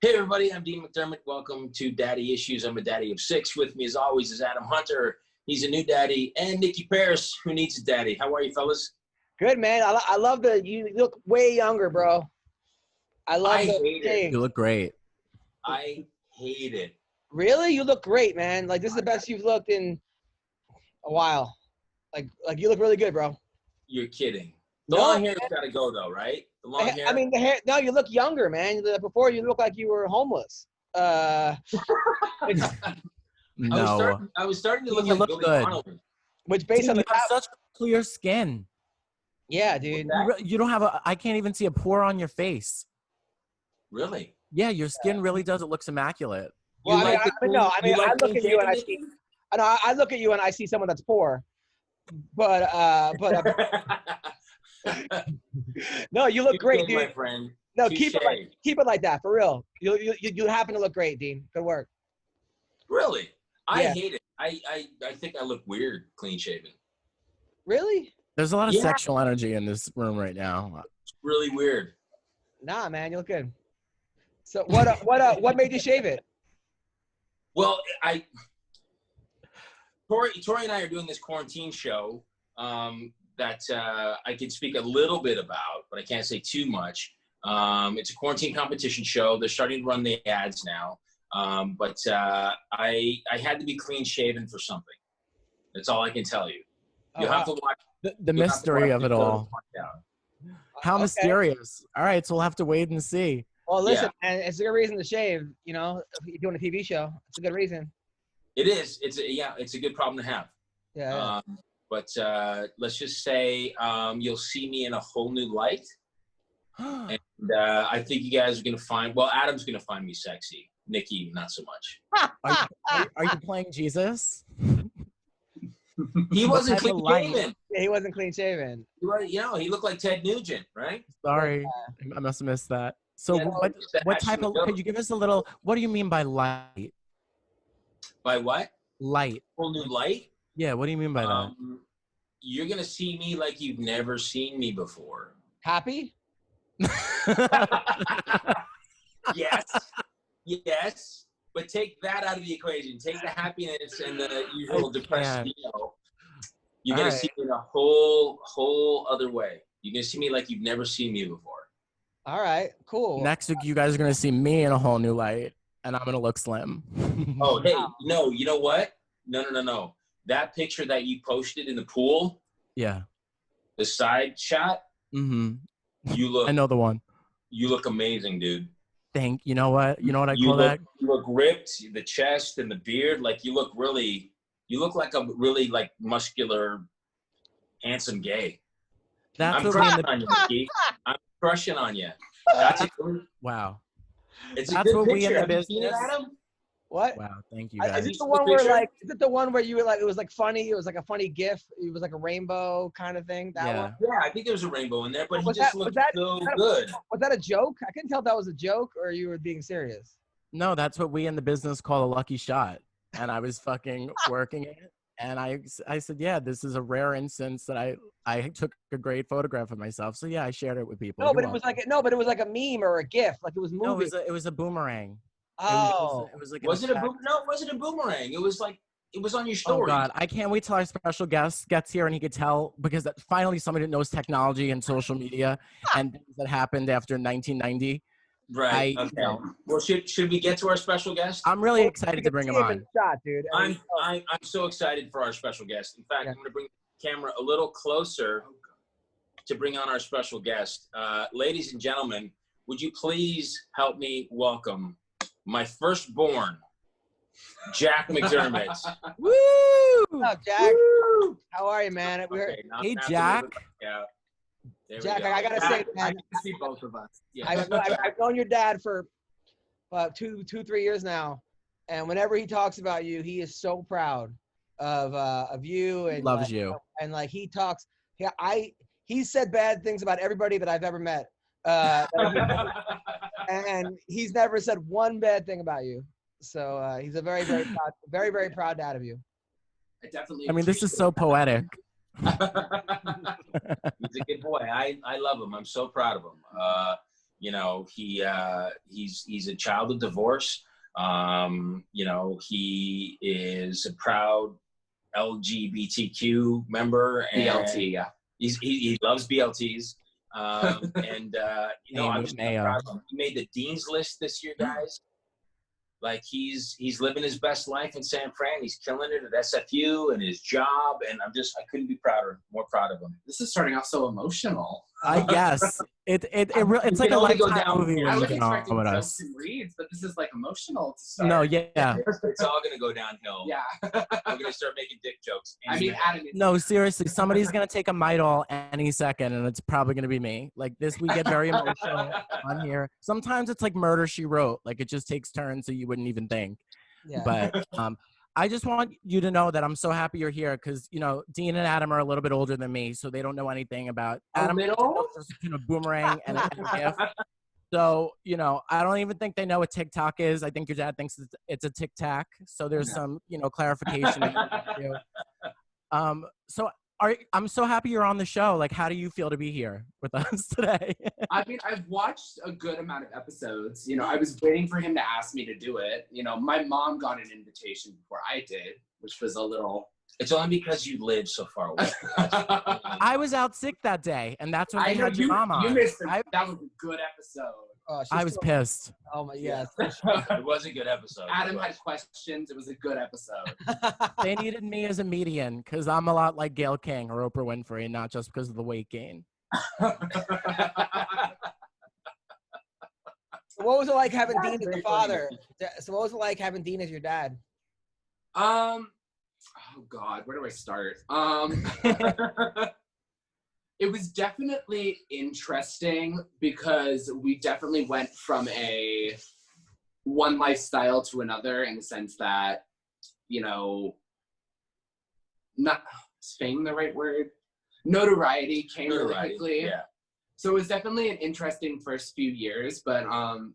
Hey everybody, I'm Dean McDermott. Welcome to Daddy Issues. I'm a daddy of 6. With me as always is Adam Hunter. He's a new daddy. And Nicky Paris, who needs a daddy. How are you fellas? Good, man. I love you look way younger, bro. I hate it. You look great. I hate it. Really? You look great, man. Like, this is the best you've looked in a while. Like you look really good, bro. You're kidding. The long hair's got to go though, right? The long hair. I mean, the hair. No, you look younger, man. Before you looked like you were homeless. No. I was starting to look You like look Billy good. Connolly. Which based Dude, on you the have such clear skin. Yeah, dude. You don't have I can't even see a pore on your face. Really? Yeah, your skin really does. It looks immaculate. Well, You like I look at you and I clean see. I look at you and I see someone that's poor. But no, you look great, dude. My friend. No, Touché. keep it like that, for real. You happen to look great, Dean. Good work. Really? I Yeah. hate it. I think I look weird clean shaven. Really? There's a lot of Yeah. sexual energy in this room right now. It's really weird. Nah, man, you look good. So what made you shave it? Well, Tori and I are doing this quarantine show that I can speak a little bit about, but I can't say too much. It's a quarantine competition show. They're starting to run the ads now. But I had to be clean shaven for something. That's all I can tell you. You'll have to watch The mystery of it all. to find out. How Okay. mysterious. All right, so we'll have to wait and see. Well, listen, man, it's a good reason to shave. You know, if you're doing a TV show, it's a good reason. It is. It's a good problem to have. Yeah. But let's just say you'll see me in a whole new light. And I think you guys are going to find, well, Adam's going to find me sexy. Nicky, not so much. Are you playing Jesus? He wasn't type of clean light? shaven. Yeah, he wasn't clean shaven. He looked like Ted Nugent, right? Sorry, I must have missed that. So Yeah, no, what type of, could you give us a little, what do you mean by light? By what? Light. Whole new light? Yeah, what do you mean by that? You're going to see me like you've never seen me before. Happy? Yes. Yes. But take that out of the equation. Take the happiness and the usual depressed deal. You're going to see me in a whole other way. You're going to see me like you've never seen me before. All right, cool. Next week, you guys are going to see me in a whole new light, and I'm going to look slim. Oh, hey, no, you know what? No. That picture that you posted in the pool, Yeah. the side shot, Mm-hmm. you look I know the one. You look amazing, dude. You know what I call that? You look ripped, the chest and the beard, like you look like a really like muscular, handsome gay. That's I'm what we in crushing the, on you, Nicky. I'm crushing on you. wow. It's That's a good what we in picture. the Have you seen it, business- Adam? What? Wow, thank you Is guys. it the one where is it the one where you were like, it was like funny? It was like a funny GIF. It was like a rainbow kind of thing. That one? Yeah, I think there was a rainbow in there, but Was he just that- looked was that- so was that- good. Was that a joke? I couldn't tell if that was a joke or you were being serious. No, that's what we in the business call a lucky shot. And I was fucking working it. And I said, yeah, this is a rare instance that I took a great photograph of myself. So yeah, I shared it with people. No, but it was like a meme or a GIF. Like it was moving. No, it was a boomerang. Oh. It was like Was it a boomerang? No, it wasn't a boomerang. It was on your story. Oh God, I can't wait till our special guest gets here and he could tell, because finally somebody that knows technology and social media and things that happened after 1990. Right. Okay. Well, should we get to our special guest? I'm really excited to bring him on. Shot, dude. I'm so excited for our special guest. In fact, I'm going to bring the camera a little closer to bring on our special guest. Ladies and gentlemen, would you please help me welcome my firstborn, Jack McDermott. Woo! What's up, Jack? Woo! How are you, man? Okay, Hey, Jack. Jack, I gotta say, man, I can see both of us. Yeah. I've known your dad for about 3 years now, and whenever he talks about you, he is so proud of you and Loves you. And like he talks, he said bad things about everybody that I've ever met, and he's never said one bad thing about you. So he's a very very proud dad of you. I mean, this is so poetic. He's a good boy. I love him. I'm so proud of him. You know, he's a child of divorce. You know, he is a proud LGBTQ member. And BLT, yeah. He loves BLTs. And you know, I'm just proud of him. He made the Dean's List this year, guys. Like he's living his best life in San Fran. He's killing it at SFU and his job, and I couldn't be more proud of him. This is starting off so emotional. Yes, it's like a lifetime movie when you get on with us. Reads, but this is like emotional to start. No, yeah, it's all gonna go downhill. Yeah, I'm gonna start making dick jokes. I mean, Adam. No, seriously, somebody's gonna take a Midol any second, and it's probably gonna be me. Like this, we get very emotional on here. Sometimes it's like Murder, She Wrote. Like it just takes turns, so you wouldn't even think. Yeah. But I just want you to know that I'm so happy you're here because, you know, Dean and Adam are a little bit older than me, so they don't know anything about Adam. Just a boomerang and a GIF. So, you know, I don't even think they know what TikTok is. I think your dad thinks it's a Tic Tac. So there's some, you know, clarification. So I'm so happy you're on the show. Like, how do you feel to be here with us today? I mean, I've watched a good amount of episodes. You know, I was waiting for him to ask me to do it. You know, my mom got an invitation before I did, which was a little... It's only because you live so far away. I was out sick that day, and that's when I had your mom on. You missed it. That was a good episode. Oh, I was pissed. Oh my, yes. It was a good episode. Adam had questions. It was a good episode. They needed me as a median because I'm a lot like Gayle King or Oprah Winfrey, not just because of the weight gain. What was it like having Dean as the father? So what was it like having Dean as your dad? Oh God, where do I start? It was definitely interesting because we definitely went from one lifestyle to another in the sense that, you know, not is fame the right word? Notoriety came really quickly. Yeah. So it was definitely an interesting first few years, but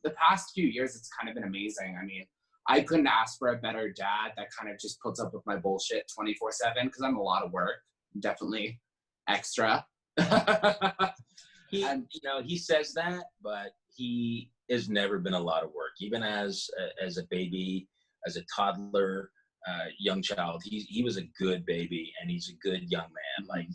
the past few years, it's kind of been amazing. I mean, I couldn't ask for a better dad that kind of just puts up with my bullshit 24/7 because I'm a lot of work, definitely extra. You know, he says that, but he has never been a lot of work. Even as a baby, as a toddler, young child, he was a good baby and he's a good young man. Like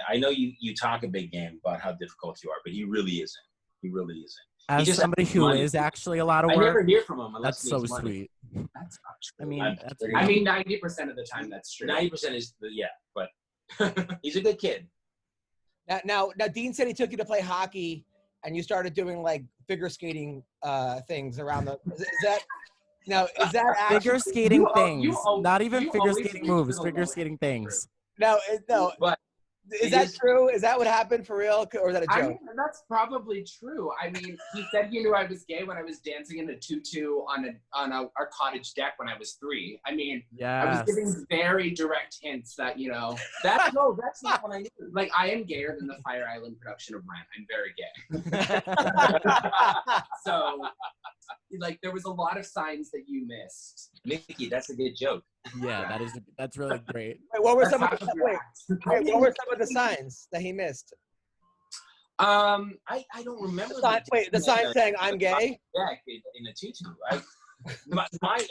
I know you talk a big game about how difficult you are, but he really isn't. He really isn't. As somebody who is actually a lot of work, I never hear from him unless that's so sweet. That's not true. I mean, 90% of the time that's true. 90% is but he's a good kid. Now, Dean said he took you to play hockey, and you started doing like figure skating things around the. Is that actually, figure skating things? Not even figure skating moves. Figure skating things. No. But is that true? Is that what happened for real, or is that a joke? I mean, that's probably true. I mean, he said he knew I was gay when I was dancing in a tutu on our cottage deck when I was 3. I mean, I was giving very direct hints that, you know, that's not what I knew. Like, I am gayer than the Fire Island production of Rent. I'm very gay. So, like, there was a lot of signs that you missed. Nicky, that's a good joke. Yeah, that's really great. Wait, what were some of the signs that he missed? I don't remember. The sign saying I'm gay? Yeah, in a tutu.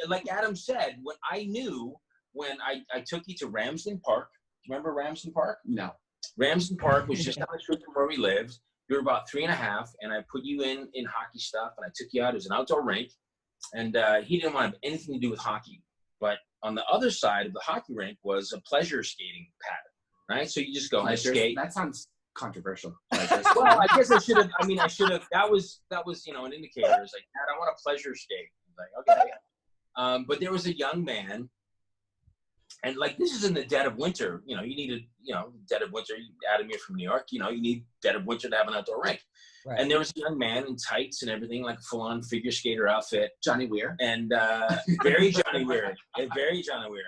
Like Adam said, when I took you to Ramsden Park. Remember Ramsden Park? No. Ramsden Park was just down the street from where we lived. You were about 3.5, and I put you in hockey stuff, and I took you out. It was an outdoor rink, and he didn't want to have anything to do with hockey. But on the other side of the hockey rink was a pleasure skating pad, right? So you just go and skate. That sounds controversial. Well, I guess I should have. That was you know, an indicator. It's like, Dad, I want to pleasure skate. Like, okay. But there was a young man, and like, this is in the dead of winter. You know, you needed, you know, dead of winter. Adam, you're from New York. You know, you need dead of winter to have an outdoor rink. Right. And there was a young man in tights and everything, like a full-on figure skater outfit. Johnny Weir. And very Johnny Weir. Very Johnny Weir.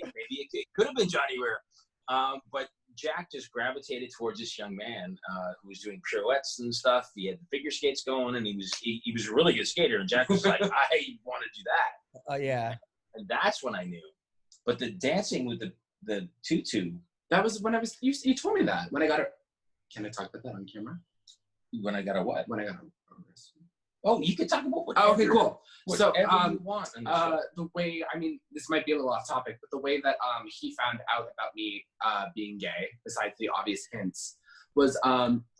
Maybe it could have been Johnny Weir. But Jack just gravitated towards this young man who was doing pirouettes and stuff. He had the figure skates going, and he was a really good skater. And Jack was like, I want to do that. Oh, yeah. And that's when I knew. But the dancing with the tutu. That was when you told me that. When I got it. Can I talk about that on camera? When I got a what? When I got a Oh, you can talk about Oh, okay, cool. So, you want on the show. the way, I mean, this might be a little off topic, but the way that he found out about me being gay, besides the obvious hints, was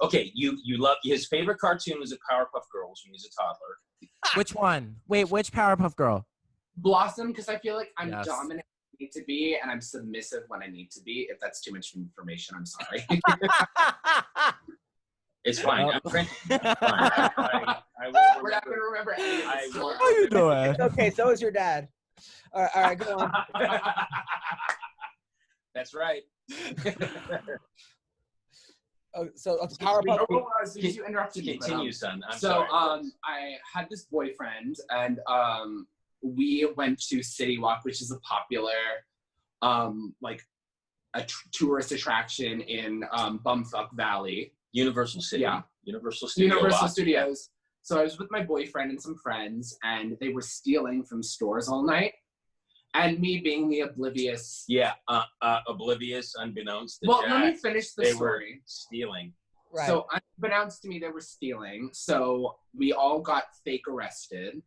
okay. You love his favorite cartoon was the Powerpuff Girls when he was a toddler. Which one? Wait, which Powerpuff Girl? Blossom, because I feel like I'm Yes. dominant when I need to be, and I'm submissive when I need to be. If that's too much information, I'm sorry. It's fine. I'm printing. We're We're not going to remember any of this. How you doing? It's okay, so is your dad. All right, go on. That's right. So Powerpuff. You interrupted me. Continue, son. I'm so sorry. I had this boyfriend, and we went to City Walk, which is a popular like a tourist attraction in Bumfuck Valley. Universal City. Yeah. Universal Studios. So I was with my boyfriend and some friends, and they were stealing from stores all night. And me being the oblivious. Yeah, oblivious, unbeknownst to Well, Jack, let me finish the they story. were stealing. Right. So unbeknownst to me, they were stealing. So we all got fake arrested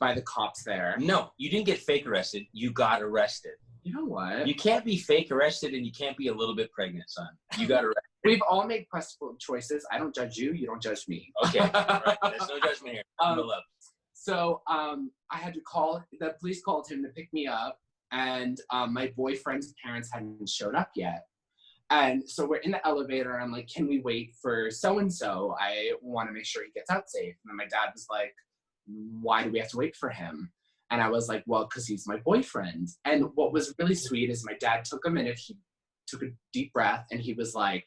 by the cops there. No, you didn't get fake arrested. You got arrested. You know what? You can't be fake arrested and you can't be a little bit pregnant, son. You got arrested. We've all made questionable choices. I don't judge you. You don't judge me. Okay, right. There's no judgment here. So I had to call, the police called him to pick me up, and my boyfriend's parents hadn't showed up yet. And so we're in the elevator, and I'm like, can we wait for so-and-so? I want to make sure he gets out safe. And then my dad was like, why do we have to wait for him? And I was like, well, because he's my boyfriend. And what was really sweet is my dad took a minute, he took a deep breath, and he was like,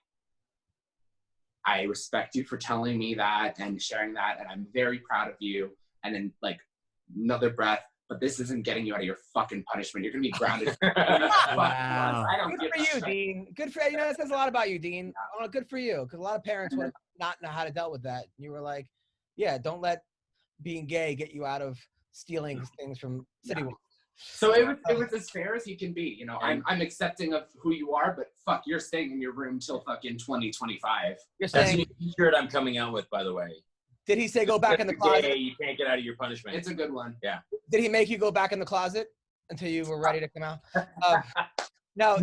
I respect you for telling me that and sharing that, and I'm very proud of you. And then, like, another breath, but this isn't getting you out of your fucking punishment. You're going to be grounded. Wow. I don't Good give for a you, shit. Dean. Good for you. Know, that says a lot about you, Dean. Good for you, because a lot of parents would not know how to deal with that. You were like, yeah, don't let being gay get you out of stealing things from City Walk. So it was as fair as he can be. You know, I'm accepting of who you are, but fuck, you're staying in your room till fucking 2025. You're That's a saying, new t-shirt I'm coming out with, by the way. did he say go back in the If you're closet? gay, you can't get out of your punishment. It's a good one. Yeah. Did he make you go back in the closet until you were ready to come out? No,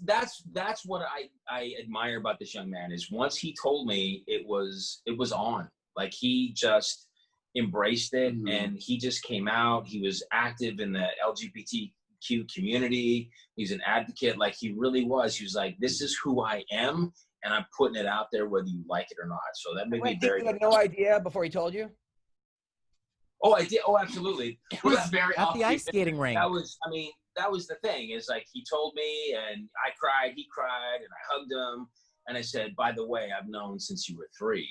that's what I admire about this young man is once he told me it was on. Like he just embraced it and he just came out. He was active in the LGBTQ community. He's an advocate. Like he really was. He was like, this is who I am and I'm putting it out there whether you like it or not. So that made me very. You had no idea before he told you? Oh, I did. Oh, absolutely. It was very At the ice skating rink. That was the thing is like he told me and I cried, he cried and I hugged him and I said, by the way, I've known since you were 3.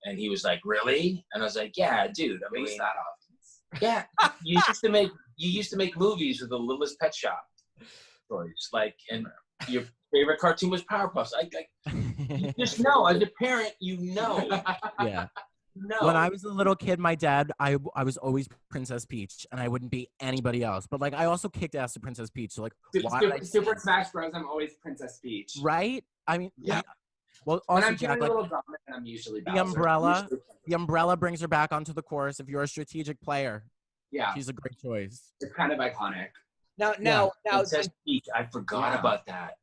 And he was like, really? And I was like, yeah, dude. I mean, that off. Yeah. You used to make movies with the Littlest Pet Shop stories. Like, and your favorite cartoon was Powerpuff. You just know, as a parent, you know. Yeah. No. When I was a little kid, my dad, I was always Princess Peach, and I wouldn't be anybody else. But like, I also kicked ass to Princess Peach. So like, why did I Super Smash Bros. I'm always Princess Peach. Right? I mean, Yeah. Well, When also, I'm feeling Jack, a like, little dominant, I'm usually the Bowser. umbrella brings her back onto the course. If you're a strategic player, Yeah, she's a great choice. it's kind of iconic. Now, Princess Peach, I forgot about that.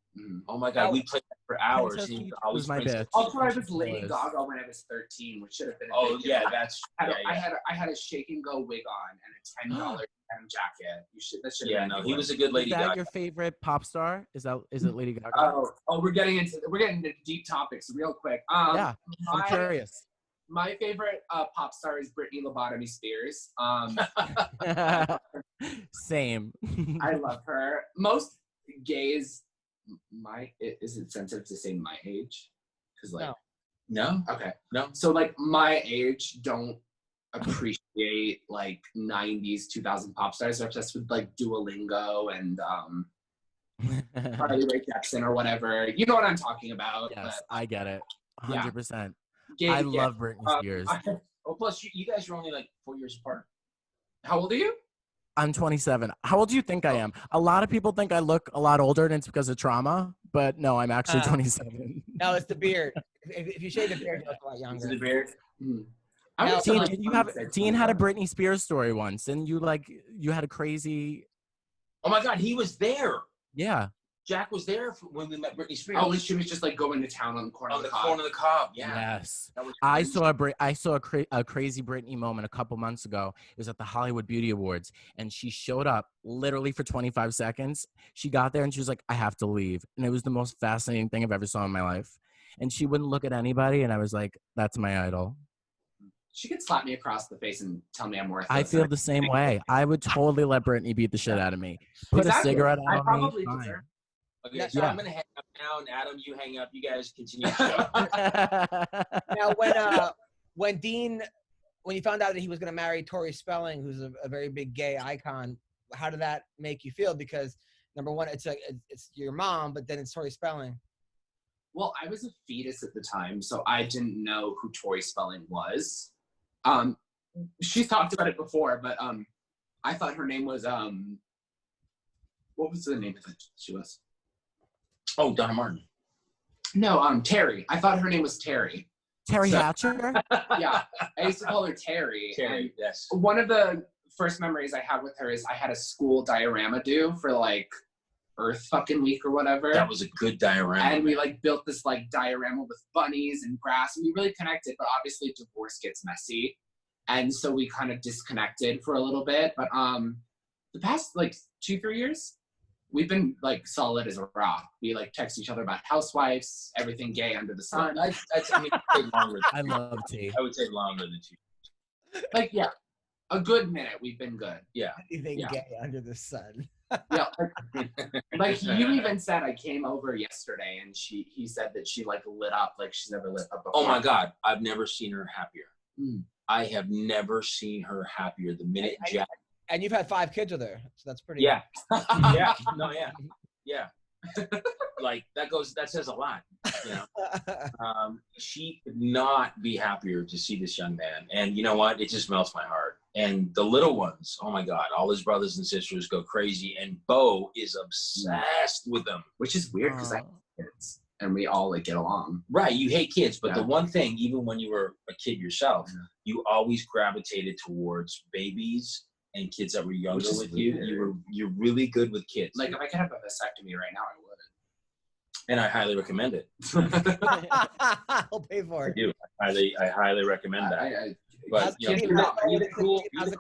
Oh my God, we played that for hours. Princess He Peach always was my Princess bitch. Also, I was She Lady was. Gaga when I was 13, which should have been. Oh yeah, that's I had a shake and go wig on and a $10 denim jacket. That should. Yeah, no, he was a good Lady Is that Gaga. your favorite pop star? Is it Lady Gaga? Oh, we're getting into deep topics real quick. Yeah, I'm my- curious. My favorite pop star is Britney Lobotomy Spears. Same. I love her. Most gays, is it sensitive to say my age? Because like, No. okay, No. so like my age don't appreciate like 90s 2000 pop stars. They're obsessed with like Duolingo and Carly Rae Jepsen or whatever. You know what I'm talking about. Yes, I get it. Yeah. 100%. Gay, I yeah. love Britney Spears. Plus, you guys are only like 4 years apart. How old are you? I'm 27. How old do you think I am? A lot of people think I look a lot older, and it's because of trauma. But no, I'm actually 27. no, it's the beard. If you shave the beard, you look a lot younger. The beard. Now, Dean had a Britney Spears story once, and you had a crazy. Oh my God, he was there. Yeah. Jack was there when we met Britney Spears. Oh, and she was just like going to town on the corner of the corner of the Cobb. Yeah. Yes. I saw a crazy Britney moment a couple months ago. It was at the Hollywood Beauty Awards, and she showed up literally for 25 seconds. She got there and she was like, "I have to leave," and it was the most fascinating thing I've ever saw in my life. And she wouldn't look at anybody, and I was like, "That's my idol." She could slap me across the face and tell me I'm worthless. I feel the same way. I would totally let Britney beat the shit out of me. Put a cigarette out I on probably me. deserve. Okay, so I'm gonna hang up now, and Adam, you hang up. You guys continue the Now, when you found out that he was gonna marry Tori Spelling, who's a very big gay icon, how did that make you feel? Because number one, it's your mom, but then it's Tori Spelling. Well, I was a fetus at the time, so I didn't know who Tori Spelling was. She's talked about it before, but I thought her name was what was the name of it? She was. Oh, Donna Martin. No, Terry. I thought her name was Terry. Terry Hatcher? Yeah, I used to call her Terry. Terry, yes. One of the first memories I have with her is I had a school diorama due for like Earth fucking week or whatever. That was a good diorama. And we like built this like diorama with bunnies and grass, and we really connected, but obviously divorce gets messy. And so we kind of disconnected for a little bit. But the past like 2-3 years, we've been like solid as a rock. We like text each other about housewives, everything gay under the sun. I mean, longer I love tea. I would say longer than 2 years. Like, yeah, a good minute. We've been good. Yeah. Anything gay under the sun. Yeah. Like you even said, I came over yesterday, and he said that she like lit up like she's never lit up before. Oh my God, I've never seen her happier. Mm. I have never seen her happier. The minute Jack. And you've had 5 kids with her, so that's pretty. Yeah. Yeah. No. Yeah. Yeah. Like that says a lot. You know. She could not be happier to see this young man, and you know what? It just melts my heart. And the little ones, oh my God, all his brothers and sisters go crazy, and Bo is obsessed with them, which is weird because I have kids and we all like get along. Right, you hate kids, but the one thing, even when you were a kid yourself, you always gravitated towards babies and kids that were younger with you. You're really good with kids. Like if I could have a vasectomy right now, I would. And I highly recommend it. I'll pay for it. I do. I highly recommend that. But be the cool uncle.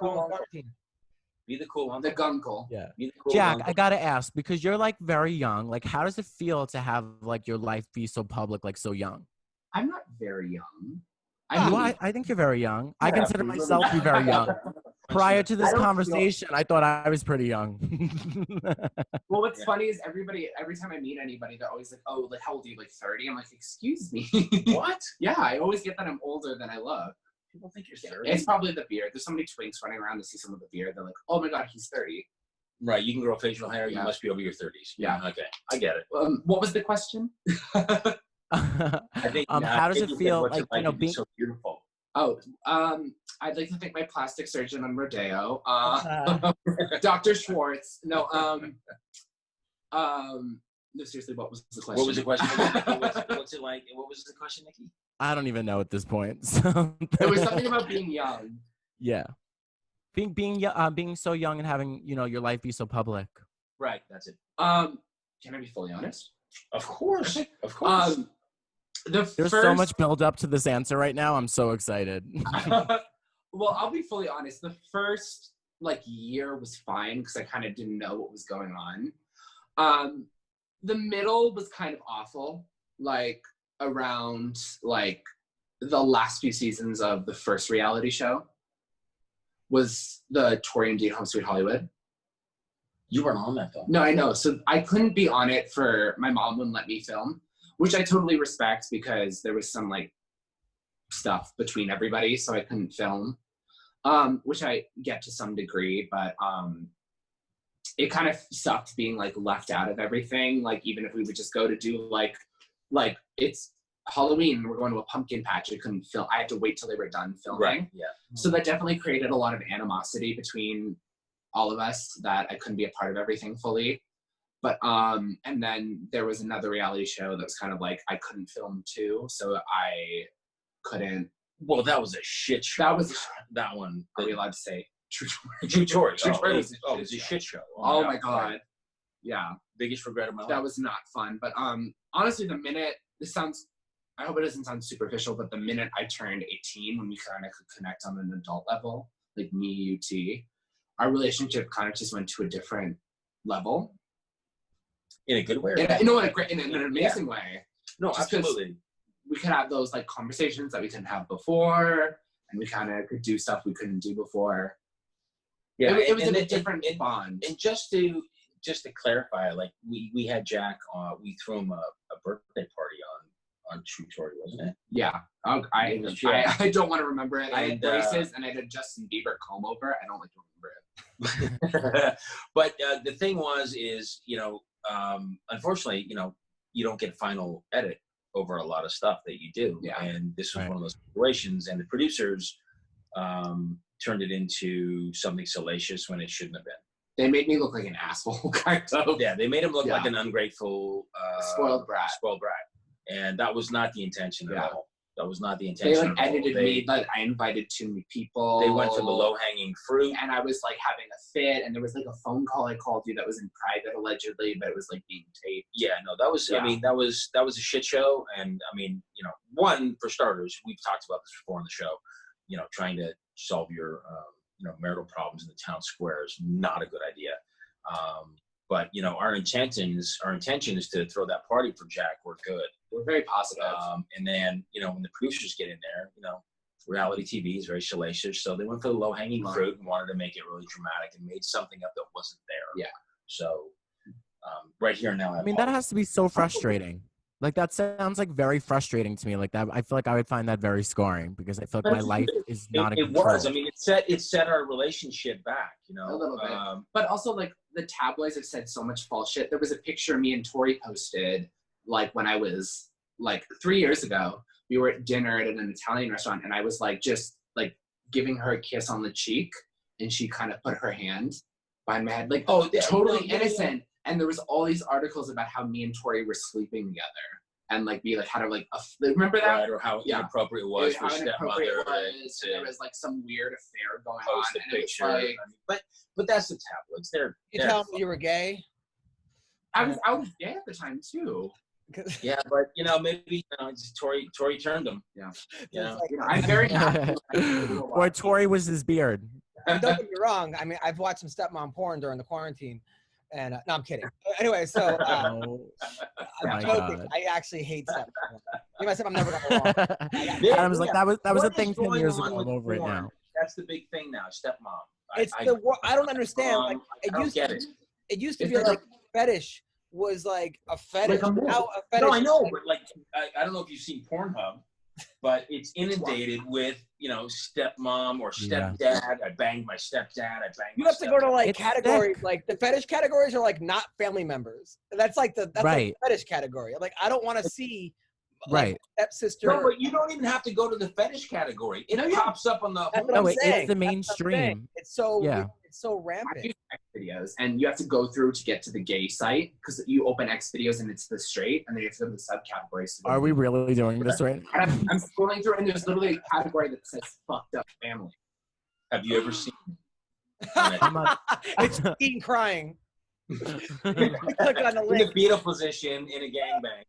The gunkle. Yeah. Be the cool Jack, uncle. I gotta ask, because you're like very young. Like, how does it feel to have like your life be so public, like so young? I'm not very young. I think you're very young. I consider myself to be very young. Prior to this conversation, I thought I was pretty young. Well, what's funny is every time I meet anybody, they're always like, "Oh, like how old are you? Like 30?" I'm like, "Excuse me." What? Yeah, I always get that I'm older than I look. People think you're 30. It's probably the beard. There's so many twinks running around to see some of the beard. They're like, "Oh my God, he's 30." Right. You can grow facial hair. You must be over your 30s. Yeah. Okay. I get it. What was the question? I think, how does it feel like, you know, being so beautiful? Oh, I'd like to thank my plastic surgeon on Rodeo, Dr. Schwartz. No, no, seriously, what was the question? What was the question? What's it like? What was the question, Nicky? I don't even know at this point. So. It was something about being young. Yeah, being so young and having, you know, your life be so public. Right, that's it. Can I be fully honest? Of course, of course. There's so much build up to this answer right now. I'm so excited. Well, I'll be fully honest. The first like year was fine because I kind of didn't know what was going on. The middle was kind of awful. Like around like the last few seasons of the first reality show was the Tori and Dean Home Sweet Hollywood. You weren't on that though. No, I know. So I couldn't be on it for my mom wouldn't let me film. Which I totally respect because there was some like stuff between everybody, so I couldn't film, which I get to some degree, but it kind of sucked being like left out of everything. Like even if we would just go to do like it's Halloween and we're going to a pumpkin patch, I couldn't film. I had to wait till they were done filming. Right. Yeah. So that definitely created a lot of animosity between all of us that I couldn't be a part of everything fully. But and then there was another reality show that was kind of like I couldn't film too, so I couldn't. Well, that was a shit show. That was that one. Are we allowed to say True Story? True Story was it was a shit show. Oh my god, yeah, biggest regret of my life. That was not fun. But honestly, the minute this sounds, I hope it doesn't sound superficial, but the minute I turned 18, when we kind of could connect on an adult level, like me, you, T, our relationship kind of just went to a different level. In a good way? In an amazing way. No, just absolutely. We could have those like conversations that we couldn't have before, and we kind of could do stuff we couldn't do before. Yeah, it was a different bond. And just to clarify, like we had Jack, we threw him a birthday party on True Story, wasn't it? Yeah. I don't want to remember it. I had braces and I had a Justin Bieber comb over. I don't like to remember it. But the thing is, you know, unfortunately, you know, you don't get final edit over a lot of stuff that you do. Yeah. And this was one of those situations, and the producers turned it into something salacious when it shouldn't have been. They made me look like an asshole, kind of. Yeah, they made him look like an ungrateful, spoiled brat. And that was not the intention at all. That was not the intention. They like edited me, but I invited too many people. They went for the low-hanging fruit. And I was like having a fit, and there was like a phone call I called you that was in private allegedly, but it was like being taped. Yeah, no, that was, I mean, that was a shit show. And I mean, you know, one, for starters, we've talked about this before on the show, you know, trying to solve your, you know, marital problems in the town square is not a good idea. But you know, our intention is to throw that party for Jack. We're good. We're very positive. And then, you know, when the producers get in there, you know, reality TV is very salacious, so they went for the low-hanging fruit and wanted to make it really dramatic and made something up that wasn't there. Yeah. So, right here and now. I mean, that has to be so frustrating. Like, that sounds like very frustrating to me. Like that, I feel like I would find that very scoring because I feel like my life is not a control. It was. I mean, it set our relationship back, you know. A little bit. But also, like, the tabloids have said so much false shit. There was a picture me and Tori posted, like, when I was, like, 3 years ago. We were at dinner at an Italian restaurant, and I was, like, just, like, giving her a kiss on the cheek, and she kind of put her hand behind my head. Like, oh, totally innocent. And there was all these articles about how me and Tori were sleeping together, and like we like had a like remember that? Right, or how inappropriate it was for stepmother. There was like some weird affair going on. And picture. It was like, but that's the tabloids. You tell me you were gay? I was gay at the time too. Yeah, but you know, maybe Tori turned him. Yeah, yeah. I'm very happy. Or Tori was his beard. Don't get me wrong. I mean, I've watched some stepmom porn during the quarantine. And no, I'm kidding. Anyway, so I'm joking. I actually hate stepmom. You might say I'm never gonna lie. Adam's like that was a thing 10 years ago. I'm over it now. That's the big thing now, stepmom. I don't understand. Like it used to be like fetish was like a fetish. Like now a fetish. No, I know, but like I don't know if you've seen Pornhub, but it's inundated with, you know, stepmom or stepdad. I banged my stepdad. I banged. You have to go to like categories, like the fetish categories are like not family members. That's like the fetish category. Like I don't want to see like, stepsister. No, but you don't even have to go to the fetish category. It pops up on the. It's the mainstream. It's so it's so rampant. I use X videos, and you have to go through to get to the gay site because you open X videos and it's the straight, and then you have to go to the subcategories. Are we really doing this right now? I'm scrolling through, and there's literally a category that says "fucked up family." Have you ever seen? It's Dean crying. Click on the link. In the fetal position in a gangbang.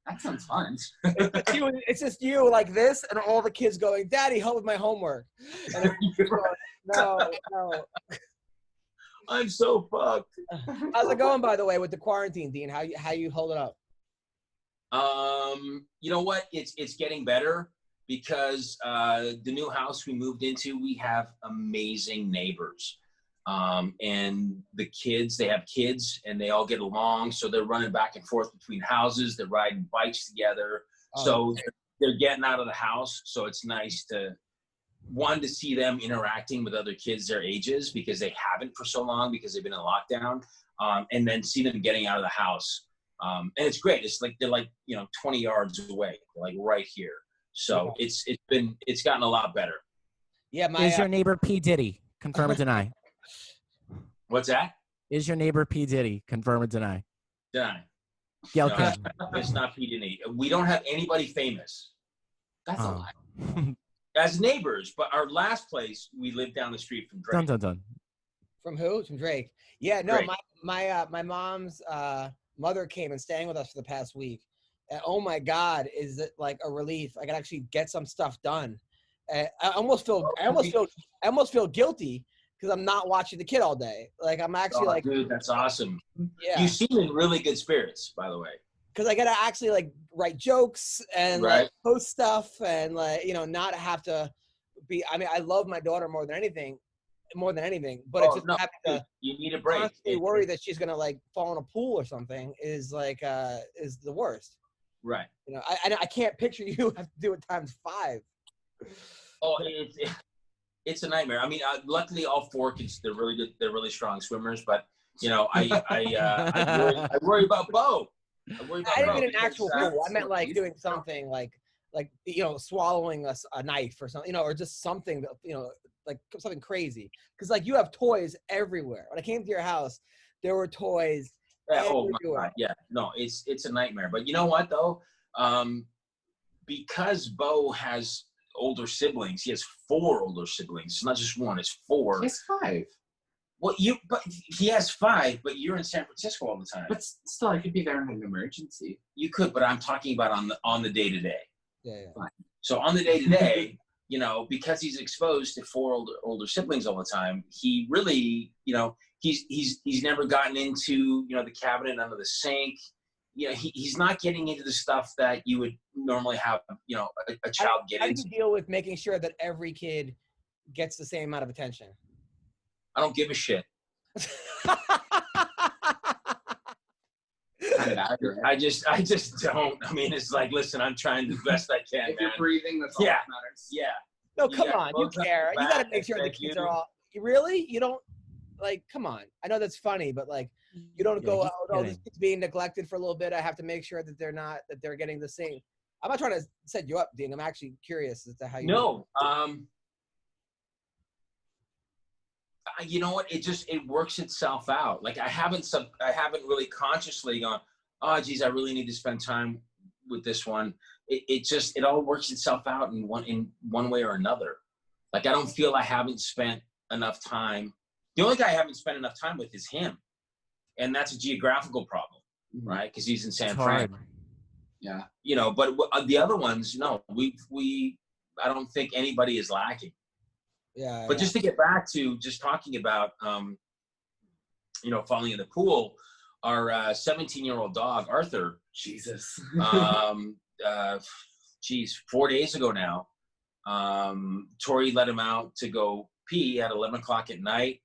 That sounds fun. It's just you like this, and all the kids going, "Daddy, help with my homework." And going, no. I'm so fucked. How's it going, by the way, with the quarantine, Dean? How you holding up? You know what? It's getting better because the new house we moved into, we have amazing neighbors. And the kids, they have kids and they all get along. So they're running back and forth between houses. They're riding bikes together. So they're getting out of the house. So it's nice to see them interacting with other kids their ages because they haven't for so long because they've been in lockdown. And then see them getting out of the house. And it's great. It's like, they're like, you know, 20 yards away, like right here. So it's gotten a lot better. Yeah. Is your neighbor P. Diddy? Confirm or deny? What's that? Is your neighbor P. Diddy? Confirm or deny? Deny. Gail No, Kim. it's not P. Diddy. We don't have anybody famous. That's a lie. As neighbors, but our last place, we lived down the street from Drake. Dun. From who? From Drake. Yeah, no, Drake. my mom's mother came and staying with us for the past week. And oh my God, is it like a relief? I can actually get some stuff done. I almost feel guilty because I'm not watching the kid all day. Like I'm actually dude, that's awesome. Yeah. You seem in really good spirits, by the way. Because I gotta actually like write jokes and like post stuff and like, you know, not have to be. I mean, I love my daughter more than anything, but it's just having to you need a break. Constantly worry that she's gonna like fall in a pool or something is like is the worst. Right. You know, I can't picture you have to do it times 5. Oh, it's a nightmare. I mean, luckily all 4 kids, they're really good. They're really strong swimmers. But you know, I worry about Bo. I didn't mean an actual pool. I meant like doing something like you know, swallowing a knife or something, you know, or just something that, you know, like something crazy. Because like you have toys everywhere. When I came to your house, there were toys. Oh my God, yeah. No, it's a nightmare. But you know what though? Because Bo has older siblings, he has 4 older siblings. It's not just 1; it's 4. He has 5. Well, but he has 5, but you're in San Francisco all the time. But still, I could be there in an emergency. You could, but I'm talking about on the day to day. Yeah. So on the day to day, you know, because he's exposed to 4 older siblings all the time, he really, you know, he's never gotten into, you know, the cabinet under the sink. You know, he's not getting into the stuff that you would normally have, you know, a child get into. How do you deal with making sure that every kid gets the same amount of attention? I don't give a shit. I just don't. I mean, it's like, listen, I'm trying the best I can. If you're breathing, that's all that matters. Yeah. No, come on, you care. You got to make sure the kids are all. Really? You don't like? Come on. I know that's funny, but like, you don't go. Oh, this kid's being neglected for a little bit. I have to make sure that they're getting the same. I'm not trying to set you up, Dean. I'm actually curious as to how you. No. You know what? It works itself out. Like I haven't really consciously gone, oh geez, I really need to spend time with this one. It all works itself out in one way or another. Like I don't feel I haven't spent enough time. The only guy I haven't spent enough time with is him, and that's a geographical problem, right? Because he's in San Fran. Yeah. You know, but the other ones, no, I don't think anybody is lacking. Yeah. But just to get back to just talking about, you know, falling in the pool, our 17-year-old dog, Arthur, Jesus. 4 days ago now, Tori let him out to go pee at 11 o'clock at night.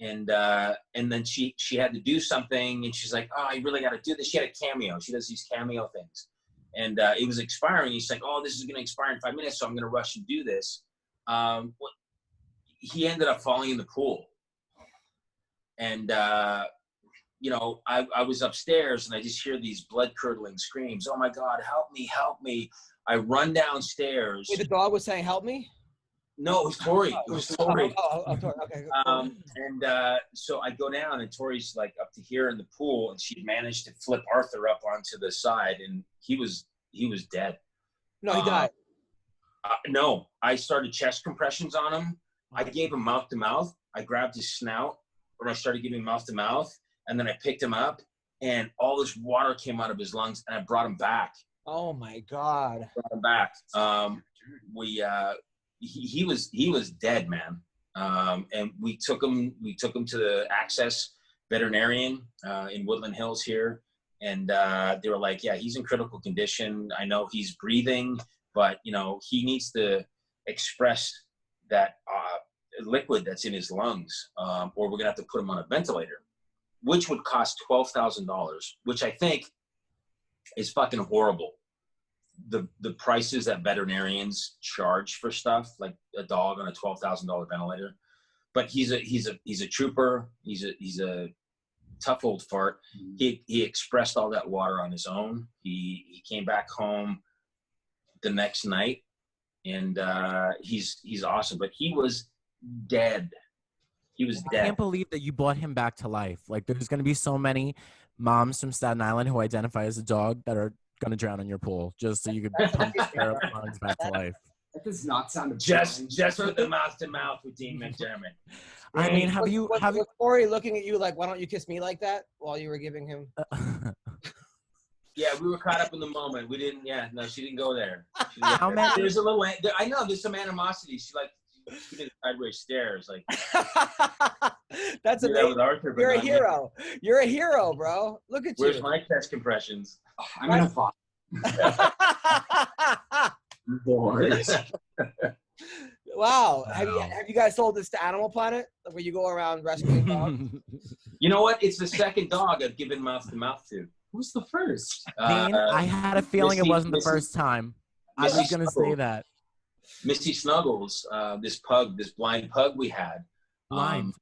And then she had to do something and she's like, oh, I really got to do this. She had a cameo. She does these cameo things. And it was expiring. He's like, oh, this is going to expire in 5 minutes, so I'm going to rush and do this. He ended up falling in the pool. And, you know, I was upstairs and I just hear these blood-curdling screams. Oh, my God, help me, help me. I run downstairs. Wait, the dog was saying, help me? No, it was Tori. It was Tori. Tori. Okay. So I go down and Tori's like up to here in the pool and she managed to flip Arthur up onto the side and he was dead. No, he died. No, I started chest compressions on him. I gave him mouth to mouth. I grabbed his snout or I started giving him mouth to mouth and then I picked him up and all this water came out of his lungs and I brought him back. Oh my God. Brought him back. He was dead, man. And we took him to the Access veterinarian in Woodland Hills here. And they were like, yeah, he's in critical condition. I know he's breathing, but you know, he needs to express that liquid that's in his lungs, or we're gonna have to put him on a ventilator, which would cost $12,000, which I think is fucking horrible. The prices that veterinarians charge for stuff like a dog on a $12,000 ventilator, but he's a trooper. He's a tough old fart. He expressed all that water on his own. He came back home the next night and he's awesome, but he was dead. He was I dead. can't believe that you brought him back to life. Like, there's going to be so many moms from Staten Island who identify as a dog that are going to drown in your pool just so you could pump their lungs back to life. That does not sound Just for the mouth to mouth with Dean McDermott. I mean, have you? Was Corey looking at you like, why don't you kiss me like that while you were giving him? Yeah, we were caught up in the moment. We didn't. Yeah, no, she didn't go there. How many? There's a little. I know there's some animosity. She did sideways stairs. Like that's amazing. Arthur, you're a hero. You're a hero, bro. Look at Where's you. my chest compressions? Oh, I'm gonna fall. Boys. Wow. Wow. Have you guys sold this to Animal Planet, where you go around rescuing dogs? You know what? It's the second dog I've given mouth to mouth to. Who's the first? Dean, I had a feeling it wasn't the first time. I was Missy going to say that. Missy Snuggles, this blind pug we had. Blind.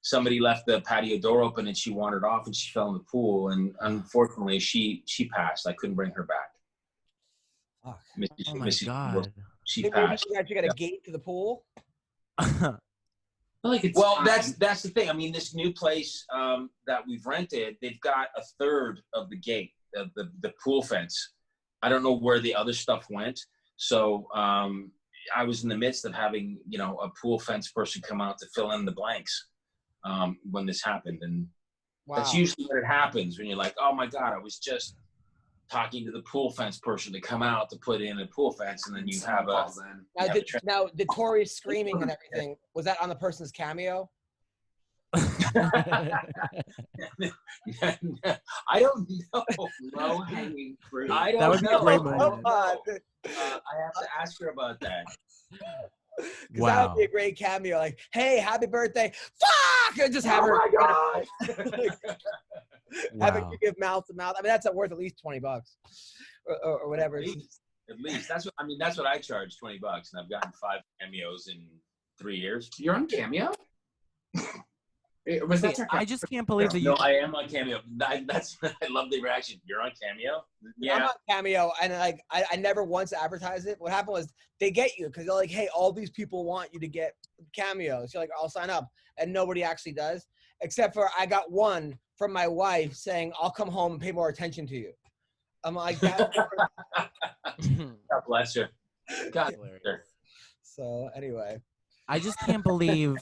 Somebody left the patio door open and she wandered off and she fell in the pool. And unfortunately, she passed. I couldn't bring her back. Fuck. Oh my Missy God. Snuggles, she Maybe passed. you got a gate to the pool. Like it's Well, that's the thing. I mean, this new place that we've rented, they've got a third of the gate, the pool fence. I don't know where the other stuff went. So I was in the midst of having, a pool fence person come out to fill in the blanks when this happened. And that's usually what it happens when you're like, oh my God, I was just talking to the pool fence person to come out to put in a pool fence, and then you have Now, did Tori screaming and everything, was that on the person's cameo? I don't know. Low hanging fruit. I don't That would be know. a great moment. I have to ask her about that. Because that would be a great cameo. Like, hey, happy birthday. Fuck! And just have her. God. Having you give mouth to mouth. I mean, that's worth at least $20 or whatever. At least. That's what I charge, $20, and I've gotten 5 cameos in 3 years. You're on Cameo? I just can't believe that you. No, I am on Cameo. I love the reaction. You're on Cameo? Yeah. I'm on Cameo, and I never once advertised it. What happened was they get you because they're like, hey, all these people want you to get cameos. You're like, I'll sign up, and nobody actually does, except for I got one from my wife saying, I'll come home and pay more attention to you. I'm like, that. God bless her. God bless her. So anyway, I just can't believe.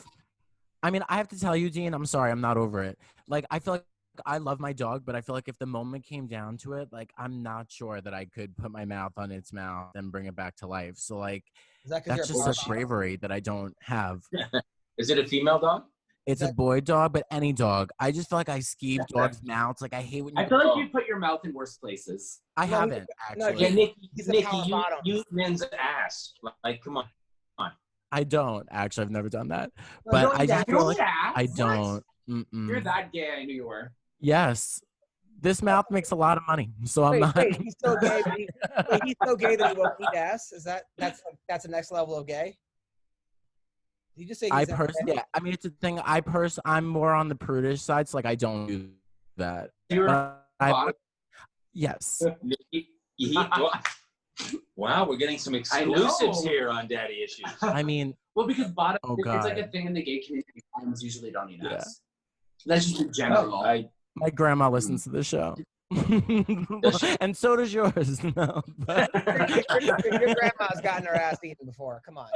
I mean, I have to tell you, Dean, I'm sorry, I'm not over it. Like, I feel like I love my dog, but I feel like if the moment came down to it, like, I'm not sure that I could put my mouth on its mouth and bring it back to life. So, like, that's just such bravery that I don't have. Is it a female dog? It's a boy dog, but any dog. I just feel like I skeeve dogs' mouths. Like, I hate when you. I feel like you put your mouth in worse places. I haven't, actually. Yeah, Nicky, you men's ass. Like, come on. I don't, actually. I've never done that. But I just feel like I don't. You're that gay. I knew you were. Yes. This mouth makes a lot of money, so I'm not. Wait, he's so gay. He's so gay that he won't eat ass. Is that's the next level of gay? Did you just say? Yeah. I mean, it's a thing. I'm more on the prudish side, so like I don't do that. Yes. Wow, we're getting some exclusives here on Daddy Issues. I mean, well, because it's like a thing in the gay community. Bottoms usually don't eat ass. That's just in general. My grandma listens to the show. And so does yours. No, but... Your grandma's gotten her ass eaten before. Come on.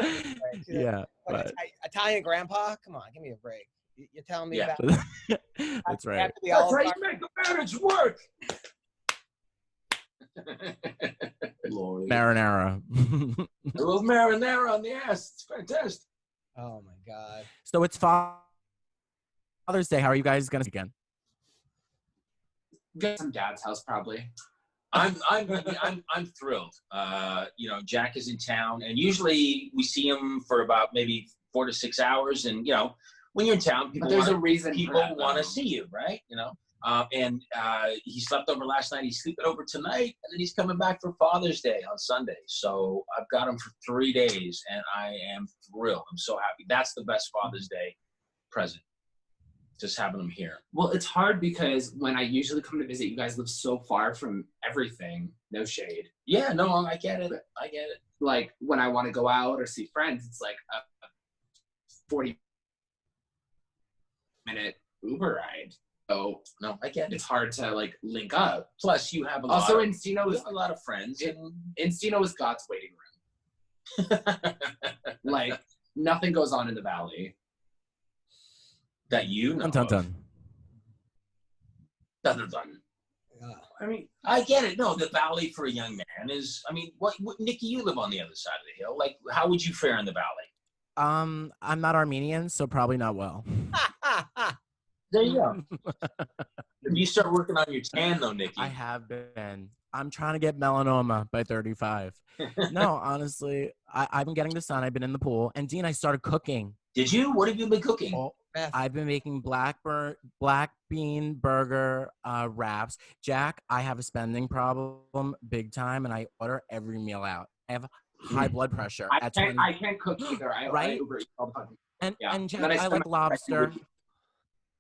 Yeah. Italian grandpa? Come on, give me a break. You're telling me about That's right. That's how you make the marriage work. Marinara. A little marinara on the ass. It's fantastic. Oh my God. So it's Father's Day. How are you guys gonna again? Get some dad's house probably. I'm thrilled. Jack is in town, and usually we see him for about maybe 4 to 6 hours. And when you're in town, people want to see you, right? And he slept over last night. He's sleeping over tonight, and then he's coming back for Father's Day on Sunday. So I've got him for 3 days, and I am thrilled. I'm so happy. That's the best Father's Day present, just having him here. Well, it's hard because when I usually come to visit, you guys live so far from everything. No shade. Yeah, no, I get it. Like when I want to go out or see friends, it's like a 40 minute Uber ride. So No, I get it. it's hard to like link up. Plus, you have Also, you Encino is have a lot of friends. Encino is God's waiting room. Like nothing goes on in the valley. That you know. Dun, dun, dun. Dun, dun, dun. Yeah. I mean, I get it. No, the valley for a young man is. I mean, what Nicky? You live on the other side of the hill. Like, how would you fare in the valley? I'm not Armenian, so probably not well. There you go. If you start working on your tan, though, Nicky. I have been. I'm trying to get melanoma by 35. No, honestly, I've been getting the sun. I've been in the pool. And Dean, I started cooking. Did you? What have you been cooking? Oh, I've been making black bean burger wraps. Jack, I have a spending problem big time, and I order every meal out. I have high blood pressure. I can't cook either. I Uber eat all the time. And Jack, I like lobster.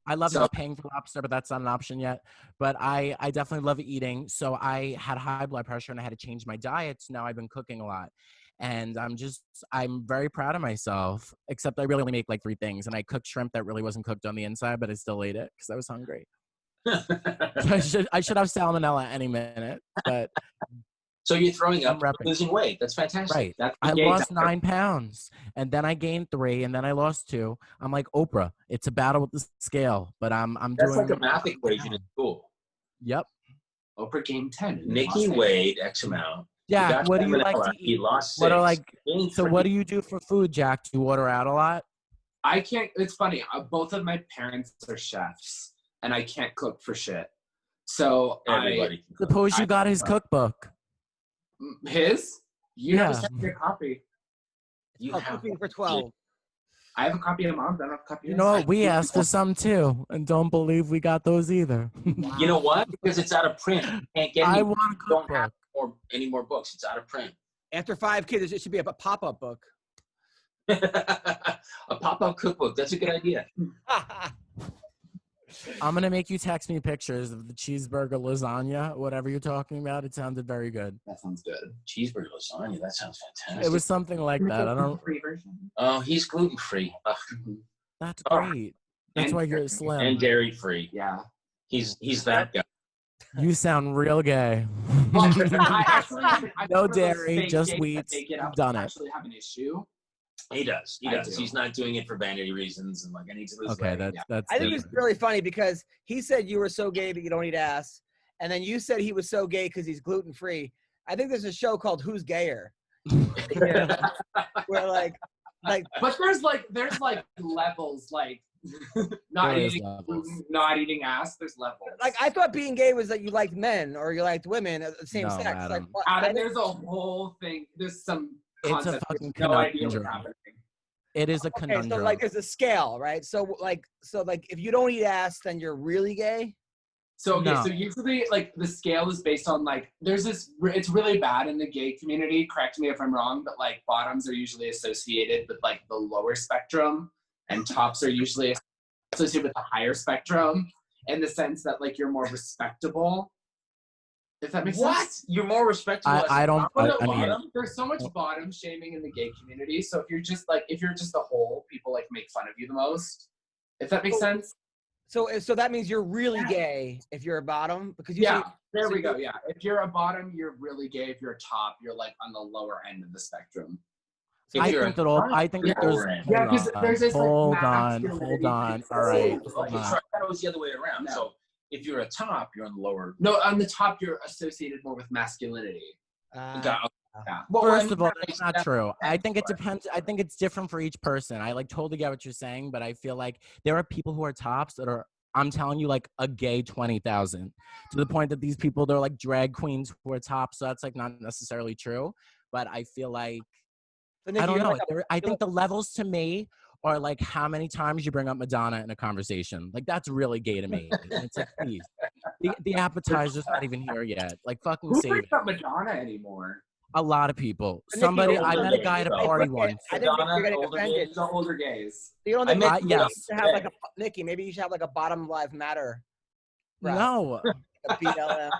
I love not paying for lobster, but that's not an option yet. But I definitely love eating. So I had high blood pressure and I had to change my diet. So now I've been cooking a lot. And I'm very proud of myself, except I really only make like 3 things. And I cooked shrimp that really wasn't cooked on the inside, but I still ate it because I was hungry. So I should have salmonella any minute. But so you're throwing up, losing weight. That's fantastic. Right. That's I lost 9 pounds, and then I gained 3, and then I lost 2. I'm like Oprah. It's a battle with the scale, but I'm That's doing. That's like a math equation in school. Yep. Oprah gained 10. Nicky weighed X amount. Jack, what do you like to eat? He lost 6. What do you do for food, Jack? Do you order out a lot? I can't. It's funny. Both of my parents are chefs, and I can't cook for shit. So everybody. Suppose you got his cookbook. His? You never sent me a copy. You have cooking for 12. I have a copy of Mom's. I don't have a copy of You know what? We asked for some too, and don't believe we got those either. Wow. You know what? Because it's out of print. You can't get. I want a cookbook. Don't have any more books. It's out of print. After 5 kids, it should be a pop-up book. A pop-up cookbook. That's a good idea. I'm gonna make you text me pictures of the cheeseburger lasagna, whatever you're talking about. It sounded very good. That sounds good. Cheeseburger lasagna. That sounds fantastic. It was something like that. I don't. Oh, he's gluten free. That's great. That's why you're slim and dairy free. Yeah, he's that guy. You sound real gay. Well, no dairy, just wheat. I've done it. Actually, have an issue. He does. He does. He's not doing it for vanity reasons and like I need to lose weight. That's. I think it's really funny because he said you were so gay that you don't eat ass, and then you said he was so gay because he's gluten free. I think there's a show called Who's Gayer, where like. But there's levels like not eating ass. There's levels. Like I thought being gay was that you liked men or you liked women of the same sex. Adam. Like there's a whole thing. There's some. It's a fucking conundrum. It is a conundrum. So like there's a scale, right? So if you don't eat ass, then you're really gay. So so usually like the scale is based on like there's this. It's really bad in the gay community. Correct me if I'm wrong, but like bottoms are usually associated with like the lower spectrum, and tops are usually associated with the higher spectrum. In the sense that like you're more respectable. If that makes sense. You're more respectable. I don't. I mean, there's so much bottom shaming in the gay community. So if you're just a hole, people like make fun of you the most. If that makes sense. So that means you're really gay if you're a bottom because there we go. Yeah, if you're a bottom, you're really gay. If you're a top, you're like on the lower end of the spectrum. I think that there's. There's this. Hold on. All right. I thought it was the other way around. No. So. If you're a top, you're on the lower. No, on the top, you're associated more with masculinity. Yeah. Well, first of all, that's not true. I think it depends. I think it's different for each person. I like totally get what you're saying, but I feel like there are people who are tops that are, I'm telling you, like a gay 20,000 to the point that these people, they're like drag queens who are tops. So that's like not necessarily true, but I feel like, I don't know. I think the levels to me are like how many times you bring up Madonna in a conversation. Like that's really gay to me. And it's like, please, the appetizer's not even here yet. Like fucking save it. Who brings up Madonna anymore? A lot a Somebody, I met a guy at a party once. I think you're getting offended. The older gays. You don't think yes. to have like a Nicky? Maybe you should have like a bottom live matter. Right? No. A BLM.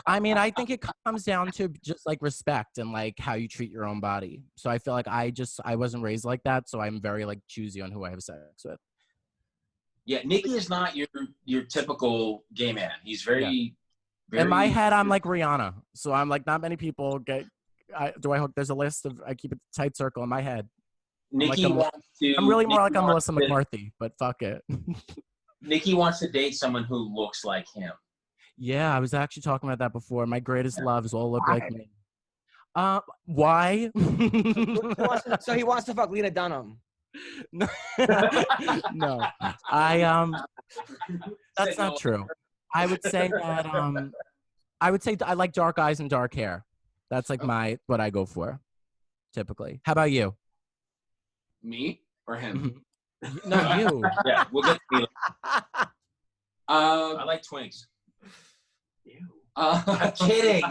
I mean, I think it comes down to just like respect and like how you treat your own body. So I feel like I wasn't raised like that. So I'm very like choosy on who I have sex with. Yeah, Nicky is not your typical gay man. He's very. In my head, I'm like Rihanna, so I'm like not many people get. There's a list of. I keep a tight circle in my head. Nicky wants to. I'm really more Nicky like a Melissa McCarthy, but fuck it. Nicky wants to date someone who looks like him. Yeah, I was actually talking about that before. My greatest loves all look like me. Why? So he wants to fuck Lena Dunham. No, no. That's not true. I would say that I like dark eyes and dark hair. That's like what I go for, typically. How about you? Me or him? No, you. Yeah, we'll get to you. I like twinks. Ew. I'm kidding.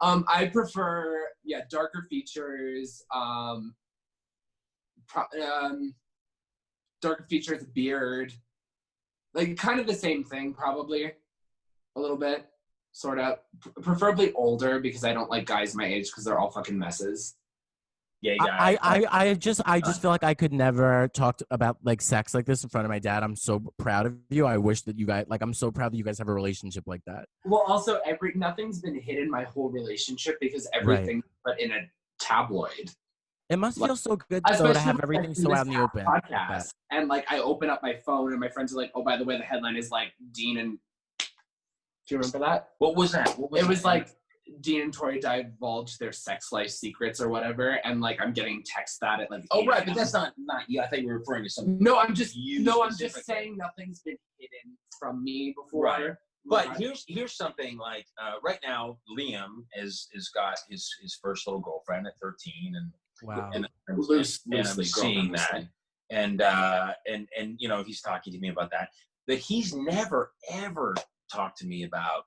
I prefer darker features. Darker features, beard, like kind of the same thing, probably a little bit, sort of. Preferably older because I don't like guys my age because they're all fucking messes. Gay guy. I just feel like I could never talk about like sex like this in front of my dad. I'm so proud of you. I wish that you guys I'm so proud that you guys have a relationship like that. Well, also nothing's been hidden my whole relationship because everything's put in a tabloid. It must feel so good though to have everything so out in the open. Podcast. And like I open up my phone and my friends are like, oh, by the way, the headline is like Dean and. Do you remember that? What was that? It was like Dean and Tori divulged their sex life secrets or whatever, and like I'm getting text that at like. Oh right, but that's not you. I thought you were referring to something. No, I'm just saying nothing's been hidden from me before. Right. But here's something like right now Liam has got his first little girlfriend at 13 and. Wow. And I'm seeing that, and you know he's talking to me about that. But he's never ever talked to me about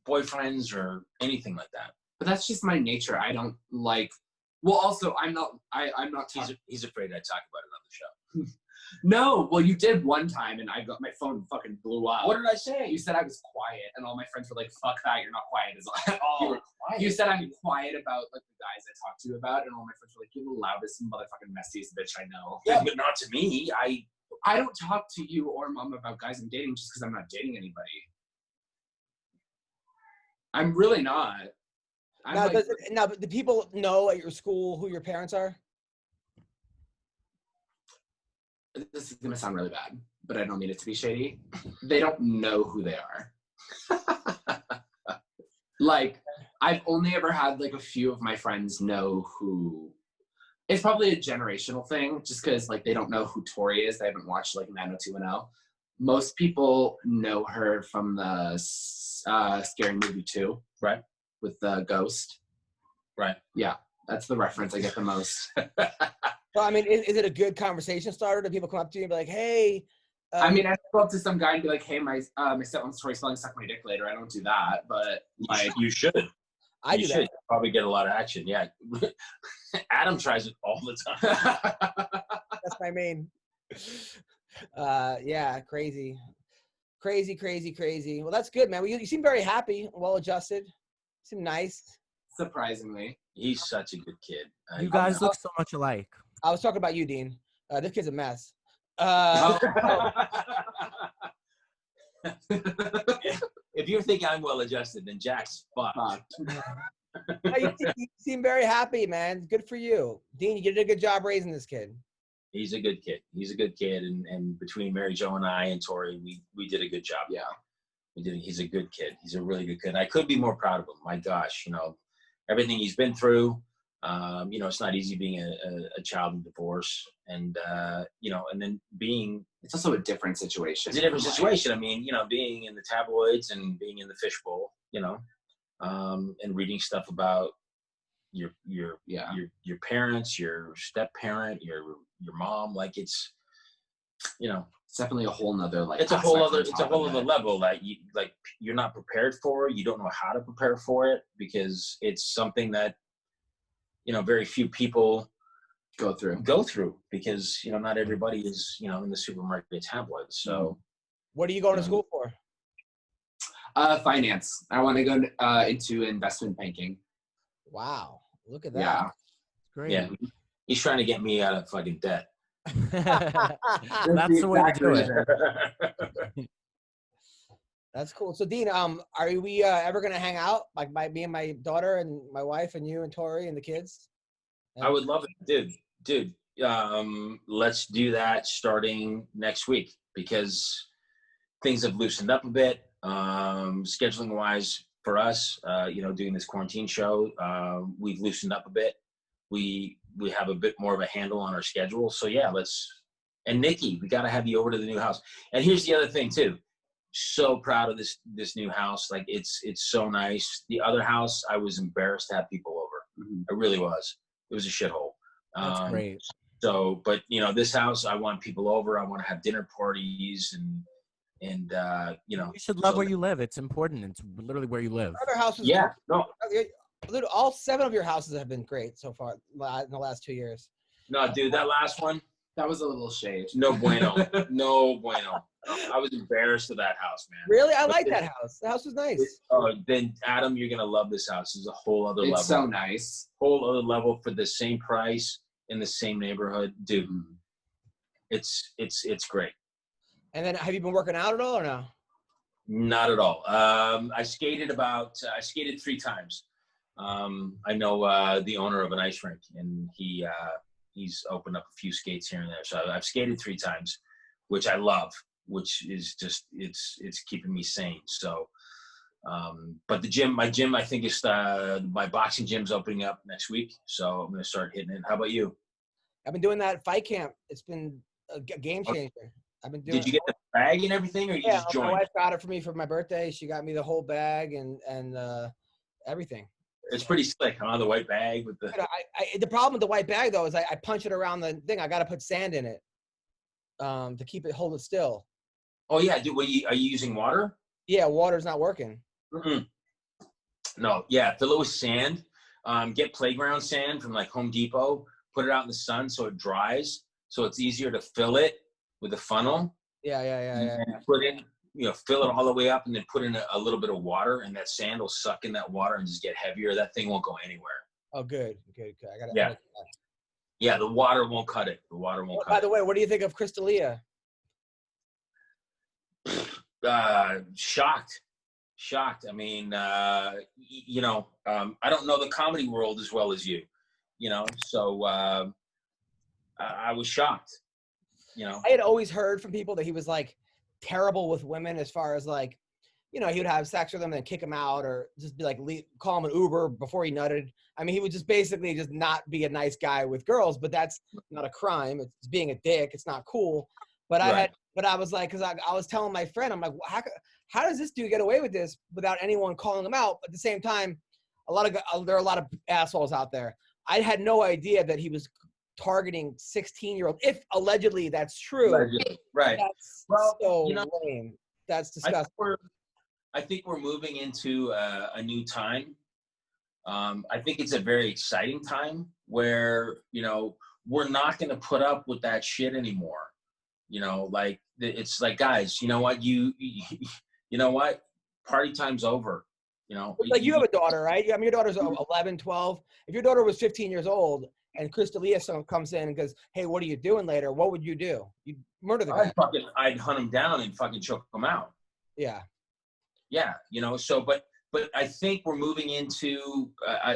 boyfriends or anything like that. But that's just my nature. I don't like. Well, also I'm not. I'm not. He's afraid I talk about it on the show. No, well, you did one time, and I got my phone fucking blew up. What did I say? You said I was quiet, and all my friends were like, "Fuck that, you're not quiet at all." You were quiet. You said I'm quiet about like the guys I talk to you about, and all my friends were like, "You're the loudest, motherfucking messiest bitch I know." Yeah, but not to me. I don't talk to you or mom about guys I'm dating just because I'm not dating anybody. I'm really not. Now, do people know at your school who your parents are? This is gonna sound really bad, but I don't mean it to be shady. They don't know who they are. Like, I've only ever had like a few of my friends know who. It's probably a generational thing, just because like they don't know who Tori is. They haven't watched like 90210. Most people know her from the Scary Movie 2, right? With the ghost, right? Yeah, that's the reference I get the most. Well, I mean, is it a good conversation starter? Do people come up to you and be like, "Hey"? I mean, I go up to some guy and be like, "Hey, my stepmom's Tori Spelling, suck my dick later." I don't do that, but like you should. I do that. Probably get a lot of action. Yeah, Adam tries it all the time. That's my main. Yeah, crazy. Well, that's good, man. Well, you seem very happy, well adjusted. Seem nice. Surprisingly, he's such a good kid. You guys look so much alike. I was talking about you, Dean. This kid's a mess. If you're thinking I'm well adjusted, then Jack's fucked. You seem very happy, man. Good for you, Dean. You did a good job raising this kid. He's a good kid. And between Mary Jo and I and Tori, we did a good job. Yeah, we did. He's a good kid. He's a really good kid. I couldn't be more proud of him. My gosh, everything he's been through. It's not easy being a child of divorce, and and then being. It's also a different situation. It's a different situation. I mean, being in the tabloids and being in the fishbowl, and reading stuff about your parents, your step parent, your mom. Like it's definitely a whole nother it's a whole other level that you're not prepared for. You don't know how to prepare for it because it's something that very few people go through because not everybody is in the supermarket tabloids. So what are you going to school for? Finance. I want to go into investment banking. Wow, look at that. Yeah, great. Yeah, he's trying to get me out of fucking debt. That's the way to do it. That's cool. So Dean, are we ever gonna hang out? Like me and my daughter and my wife and you and Tori and the kids? I would love it, dude. Let's do that starting next week because things have loosened up a bit, scheduling wise for us. Doing this quarantine show, we've loosened up a bit. We have a bit more of a handle on our schedule. So yeah, and Nicky, we got to have you over to the new house. And here's the other thing too. So proud of this new house. Like it's so nice. The other house, I was embarrassed to have people over. Mm-hmm. I really was. It was a shithole. That's great. So, but this house, I want people over. I want to have dinner parties and you should love where you live. It's important. It's literally where you live. Other houses. Yeah. No. All 7 of your houses have been great so far in the last 2 years. No, dude, that last one. That was a little shade. No bueno. No bueno. I was embarrassed of that house, man. Really? I like that house. The house was nice. Then Adam, you're gonna love this house. It's a whole other level. It's so nice. Whole other level for the same price in the same neighborhood, dude. It's great. And then, have you been working out at all or no? Not at all. I skated 3 times. I know the owner of an ice rink, and he's opened up a few skates here and there. So I've skated 3 times, which I love, which is just, it's keeping me sane. So, but my gym, I think my boxing gym's opening up next week. So I'm going to start hitting it. How about you? I've been doing that fight camp. It's been a game changer. I've been doing. Did you get the bag and everything, or you just joined? My wife got it for me for my birthday. She got me the whole bag and everything. It's pretty slick, huh? The white bag with the. The problem with the white bag though is I punch it around the thing. I got to put sand in it to keep it hold it still. Oh yeah, dude. Are you using water? Yeah, water's not working. Mm-mm. No, yeah. Fill it with sand. Get playground sand from like Home Depot. Put it out in the sun so it dries. So it's easier to fill it with a funnel. Yeah. And put in, fill it all the way up, and then put in a little bit of water, and that sand will suck in that water and just get heavier. That thing won't go anywhere. Oh, good. I got it. Yeah. Yeah, the water won't cut it. The water won't cut it. By the way, what do you think of Crystalia? Shocked. I mean, I don't know the comedy world as well as you, so I was shocked, I had always heard from people that he was like terrible with women as far as like, he would have sex with them and then kick him out or just be like, call him an Uber before he nutted. I mean, he would just basically just not be a nice guy with girls, but that's not a crime. It's being a dick. It's not cool. But right. I was like, because I was telling my friend, I'm like, how does this dude get away with this without anyone calling him out? But at the same time, there are a lot of assholes out there. I had no idea that he was targeting 16-year-olds. If allegedly that's true, right? That's so lame. That's disgusting. I think we're moving into a new time. I think it's a very exciting time where we're not going to put up with that shit anymore. Like it's like, guys, you know what? You know what? Party time's over. Like you have a daughter, right? I mean, your daughter's 11, 12. If your daughter was 15 years old and Crystalia comes in and goes, "Hey, what are you doing later?" What would you do? You'd murder the guy. I'd hunt him down and fucking choke him out. Yeah. Yeah. So, but I think we're moving into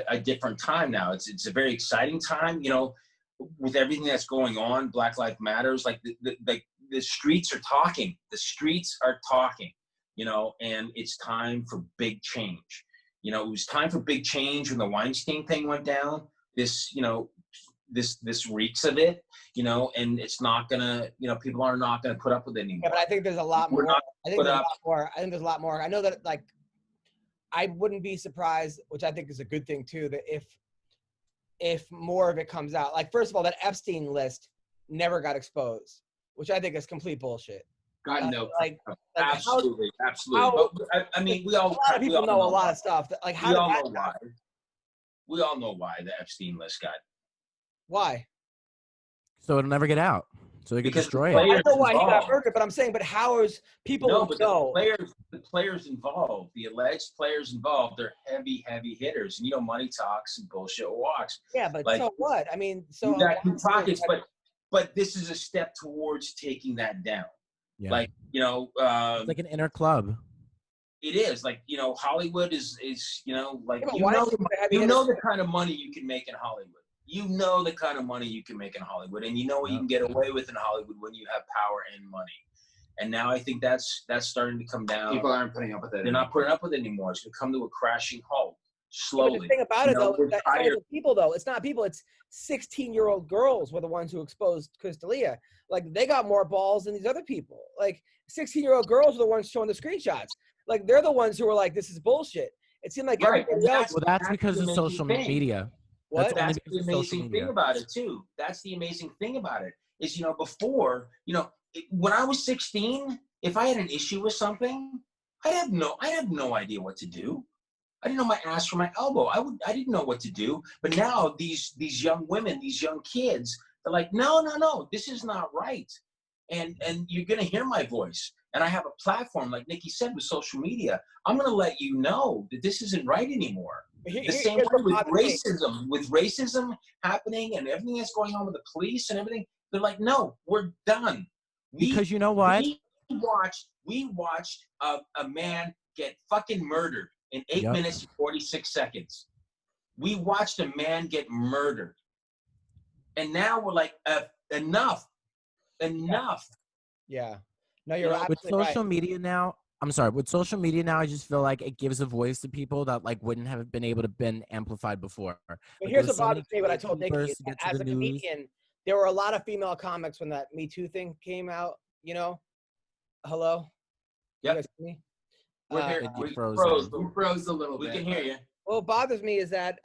a different time now. It's a very exciting time, with everything that's going on. Black Lives Matters, like the streets are talking. The streets are talking. And it's time for big change. It was time for big change when the Weinstein thing went down. This reeks of it, and it's not gonna, people are not gonna put up with it anymore. Yeah, but I think there's a lot more. I think there's a lot more. I know that, like, I wouldn't be surprised, which I think is a good thing too, that if more of it comes out. Like, first of all, that Epstein list never got exposed, which I think is complete bullshit. God no, absolutely. I mean, a lot of people know a lot of stuff. Like, how we all know why. We all know why the Epstein list got. Why? So it'll never get out. So they could destroy it. I know why he got murdered, but I'm saying, but how is people know? The players involved, the alleged players involved, they're heavy hitters. And money talks and bullshit walks. Yeah, but like, so what? I mean, so you got two pockets, but this is a step towards taking that down. Yeah. Like, it's like an inner club. It is like, Hollywood is, like, Yeah, the kind of money you can make in Hollywood. You know the kind of money you can make in Hollywood, and you know what you can get away with in Hollywood when you have power and money. And now I think that's starting to come down. People aren't putting up with it. They're not putting up with it anymore. It's going to come to a crashing halt slowly. But the thing about it, though, is that it's not even people, though. It's not people. It's 16-year-old girls were the ones who exposed Crystalia. Like, they got more balls than these other people. Like, 16-year-old girls are the ones showing the screenshots. Like, they're the ones who are like, this is bullshit. It seemed like everybody else. Well, that's because of social media. What? That's the amazing thing about it, too. That's the amazing thing about it is, before, when I was 16, if I had an issue with something, I had no idea what to do. I didn't know my ass from my elbow. I didn't know what to do. But now these young women, these young kids, they're like, no, this is not right. And you're going to hear my voice. And I have a platform, like Nicky said, with social media. I'm going to let you know that this isn't right anymore. The same way with racism happening and everything that's going on with the police and everything. They're like, no, we're done. Because you know what? We watched a man get fucking murdered in 8 minutes and 46 seconds. We watched a man get murdered. And now we're like, enough. Yeah. No, you're absolutely with social media now. I'm sorry. With social media now, I just feel like it gives a voice to people that like wouldn't have been able to been amplified before. But like, here's what bothers me. What I told Nicky is to as a comedian, there were a lot of female comics when that Me Too thing came out. Hello. Yep. You guys hear me? We're here. We froze a little bit. We can hear you. What bothers me is that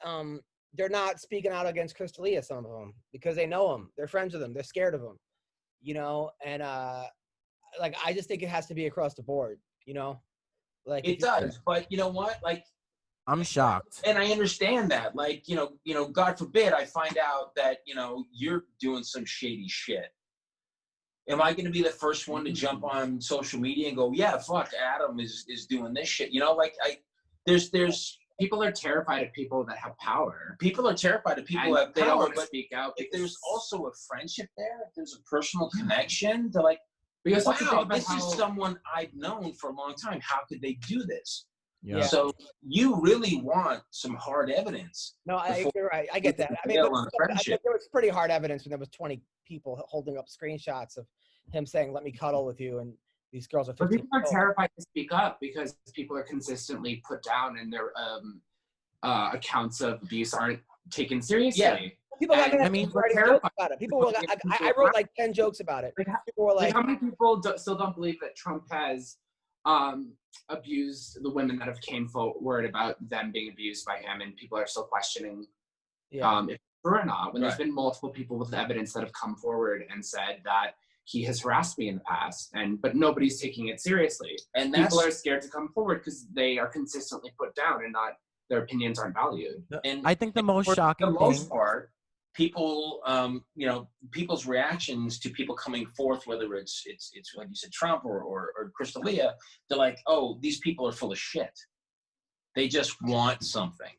they're not speaking out against Crystalia, some of them, because they know him. They're friends with him. They're scared of him. And like, I just think it has to be across the board, like it does. But you know what? Like, I'm shocked. And I understand that. Like, God forbid I find out that, you're doing some shady shit. Am I going to be the first one to jump on social media and go, yeah, fuck, Adam is doing this shit? There's people are terrified of people that have power. People are terrified of people that have power, but speak out. If there's also a friendship there, if there's a personal connection, they're like, because wow, this is someone I've known for a long time. How could they do this? Yeah. So you really want some hard evidence. No, you're right. I get that. I mean, there was pretty hard evidence when there was 20 people holding up screenshots of him saying, "Let me cuddle with you," and these girls are 15. But people are terrified to speak up because people are consistently put down and their accounts of abuse aren't taken seriously. Yeah. People writing jokes about it. People were like, I wrote like 10 jokes about it. People were like, how many people still don't believe that Trump has abused the women that have came forward about them being abused by him, and people are still questioning if it's true or not, when there's been multiple people with evidence that have come forward and said that he has harassed me in the past, but nobody's taking it seriously. And people are scared to come forward because they are consistently put down and their opinions aren't valued. And I think the most shocking thing, for the most part, people, people's reactions to people coming forth, whether it's like you said, Trump or Crystalia, they're like, oh, these people are full of shit. They just want something.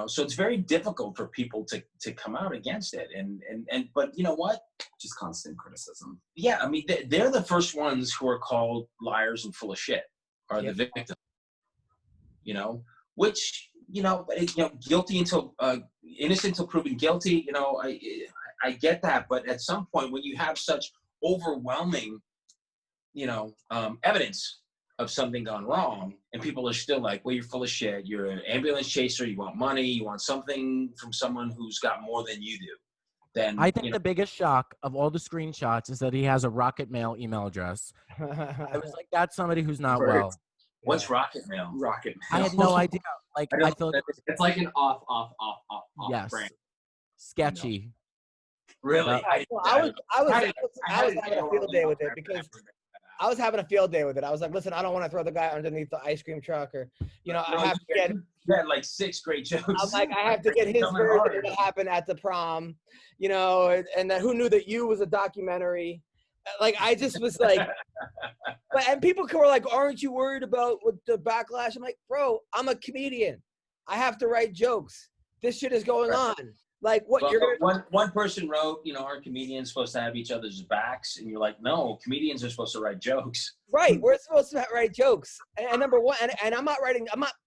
So it's very difficult for people to come out against it. But you know what? Just constant criticism. Yeah, I mean, they're the first ones who are called liars and full of shit, are the victims. Which, guilty until innocent until proven guilty. I get that, but at some point when you have such overwhelming, evidence of something gone wrong, and people are still like, well, you're full of shit. You're an ambulance chaser. You want money. You want something from someone who's got more than you do. Then I think the biggest shock of all the screenshots is that he has a Rocket Mail email address. I was like, that's somebody who's not well. What's Rocket Mail? Rocket Mail. I had no idea. Like, I feel it's like an off yes, brand. Sketchy. Really? I was having a field day with it because I was having a field day with it. I was like, listen, I don't want to throw the guy underneath the ice cream truck, or I have to get. You had like 6 great jokes. I'm like, I have to get his version of what happened at the prom, and then who knew that you was a documentary. Like, I just was like, and people were like, aren't you worried about what the backlash? I'm like, bro, I'm a comedian. I have to write jokes. This shit is going on. Like what Well, you're gonna one person wrote, aren't comedians supposed to have each other's backs? And you're like, no, comedians are supposed to write jokes. right. We're supposed to write jokes. And number one, and I'm not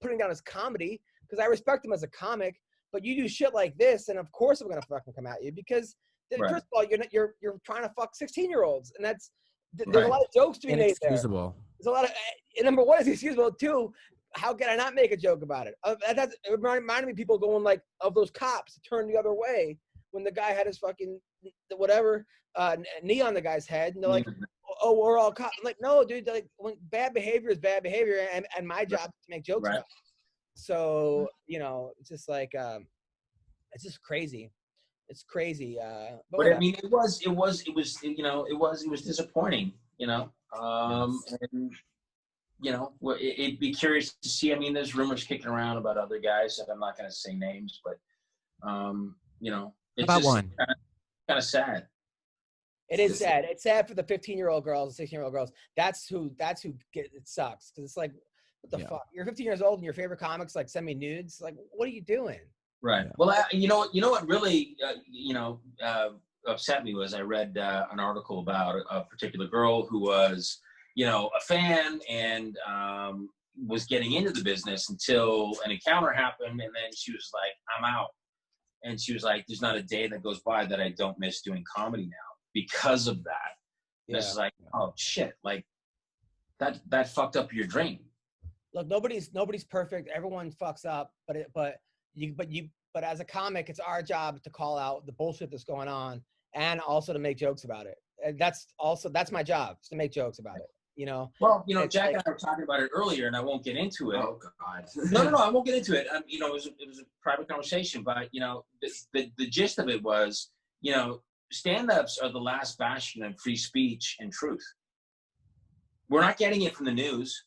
putting down his comedy because I respect him as a comic. But you do shit like this, and of course I'm gonna fucking come at you because first of all, you're trying to fuck 16-year-olds, and there's a lot of jokes to be made there. Inexcusable. There's a lot of number one is excusable. Two, how can I not make a joke about it? It reminded me of people going like of those cops that turned the other way when the guy had his fucking whatever knee on the guy's head, and they're like, "Oh, we're all cops." I'm like, no, dude. Like, when bad behavior is bad behavior, and my job is to make jokes about it. So it's just like it's just crazy. It's crazy. But I mean, it was disappointing. And it'd be curious to see. I mean, there's rumors kicking around about other guys that I'm not going to say names, but it's about just one kind of sad. It is sad. It's sad for the 15-year-old girls, 16-year-old girls. That's who it sucks because it's like, what the fuck? You're 15 years old and your favorite comics like send me nudes. Like, what are you doing? Right. Well, you know what really upset me was I read an article about a particular girl who was a fan and was getting into the business until an encounter happened, and then she was like, I'm out. And she was like, there's not a day that goes by that I don't miss doing comedy now because of that. Yeah. It's like, oh shit, like that fucked up your dream. Look, nobody's perfect. Everyone fucks up, but as a comic, it's our job to call out the bullshit that's going on and also to make jokes about it. And that's my job, is to make jokes about it. Well, Jack and I were talking about it earlier, and I won't get into it. Oh God. No, I won't get into it. It was a private conversation, but the gist of it was, stand-ups are the last bastion of free speech and truth. We're not getting it from the news.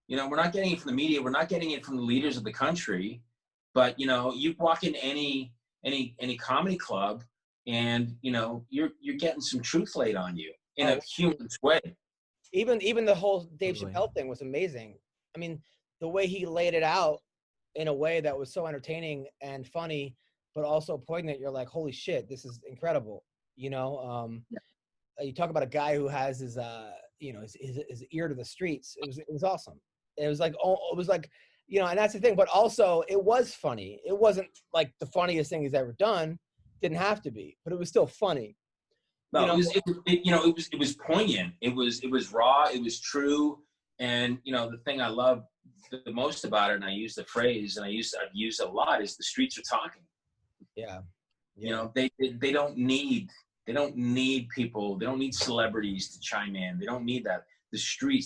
We're not getting it from the media. We're not getting it from the leaders of the country. But you walk into any comedy club, and you're getting some truth laid on you in a humorous way. Even the whole Dave Chappelle thing was amazing. I mean, the way he laid it out in a way that was so entertaining and funny, but also poignant. You're like, holy shit, this is incredible. You talk about a guy who has his his ear to the streets. It was awesome. It was like, and that's the thing. But also, it was funny. It wasn't like the funniest thing he's ever done. Didn't have to be, but it was still funny. No, it was poignant. It was raw. It was true. And the thing I love the most about it, and I use the phrase, and I've used it a lot, is the streets are talking. Yeah. They don't need people. They don't need celebrities to chime in. They don't need that.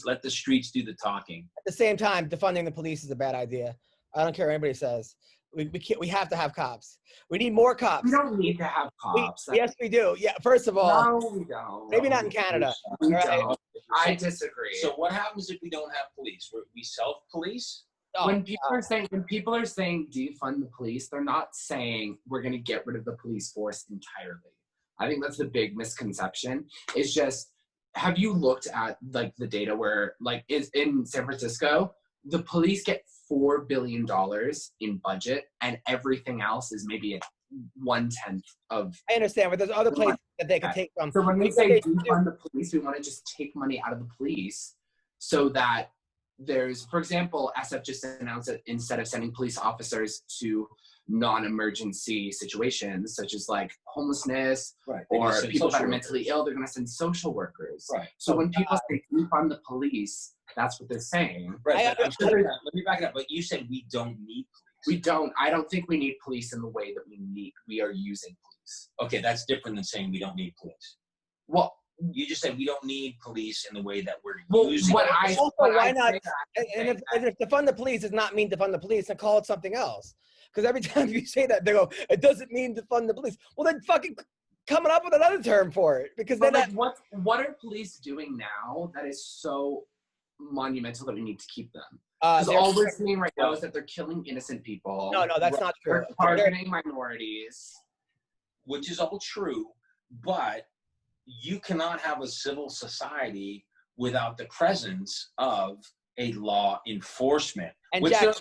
Let the streets do the talking. At the same time, defunding the police is a bad idea. I don't care what anybody says. We have to have cops. We need more cops. We don't need to have cops. Yes, we do. Yeah, first of all. No, we don't. Maybe not in Canada. We don't. I disagree. So what happens if we don't have police? We self-police? When people are saying defund the police, they're not saying we're going to get rid of the police force entirely. I think that's the big misconception. It's just, have you looked at like the data where like is in San Francisco, the police get $4 billion in budget, and everything else is maybe a 1/10 of. I understand, but there's other places that they can take from. So when we say defund the police, we want to just take money out of the police so that there's, for example, SF just announced that instead of sending police officers to non-emergency situations such as like homelessness or people that are mentally ill, they're going to send social workers. Right. So when people say defund the police, that's what they're saying. Right. Let me back it up. But you said we don't need police. We don't. I don't think we need police in the way that we are using police. Okay, that's different than saying we don't need police. Well, you just said we don't need police in the way that we're using. Why not? And if defund the police does not mean defund the police, then call it something else. Because every time you say that, they go, it doesn't mean defund the police. Well, then fucking coming up with another term for it. Because then what are police doing now that is so monumental that we need to keep them? Because all we're seeing right now is that they're killing innocent people. No, that's not true. They're targeting minorities. Which is all true, but you cannot have a civil society without the presence of a law enforcement. And Jack,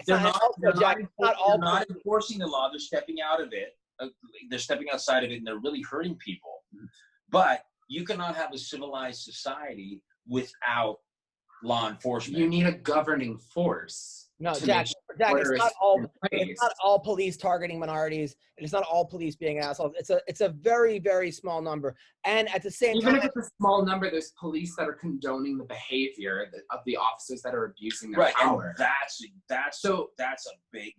they're not enforcing the law. They're stepping out of it. They're stepping outside of it, and they're really hurting people. But you cannot have a civilized society without law enforcement. You need a governing force. No, Jack, it's not all police targeting minorities, and it's not all police being assholes. It's a very, very small number. And at the same time, even if it's a small number, there's police that are condoning the behavior of the officers that are abusing their power. And that's a big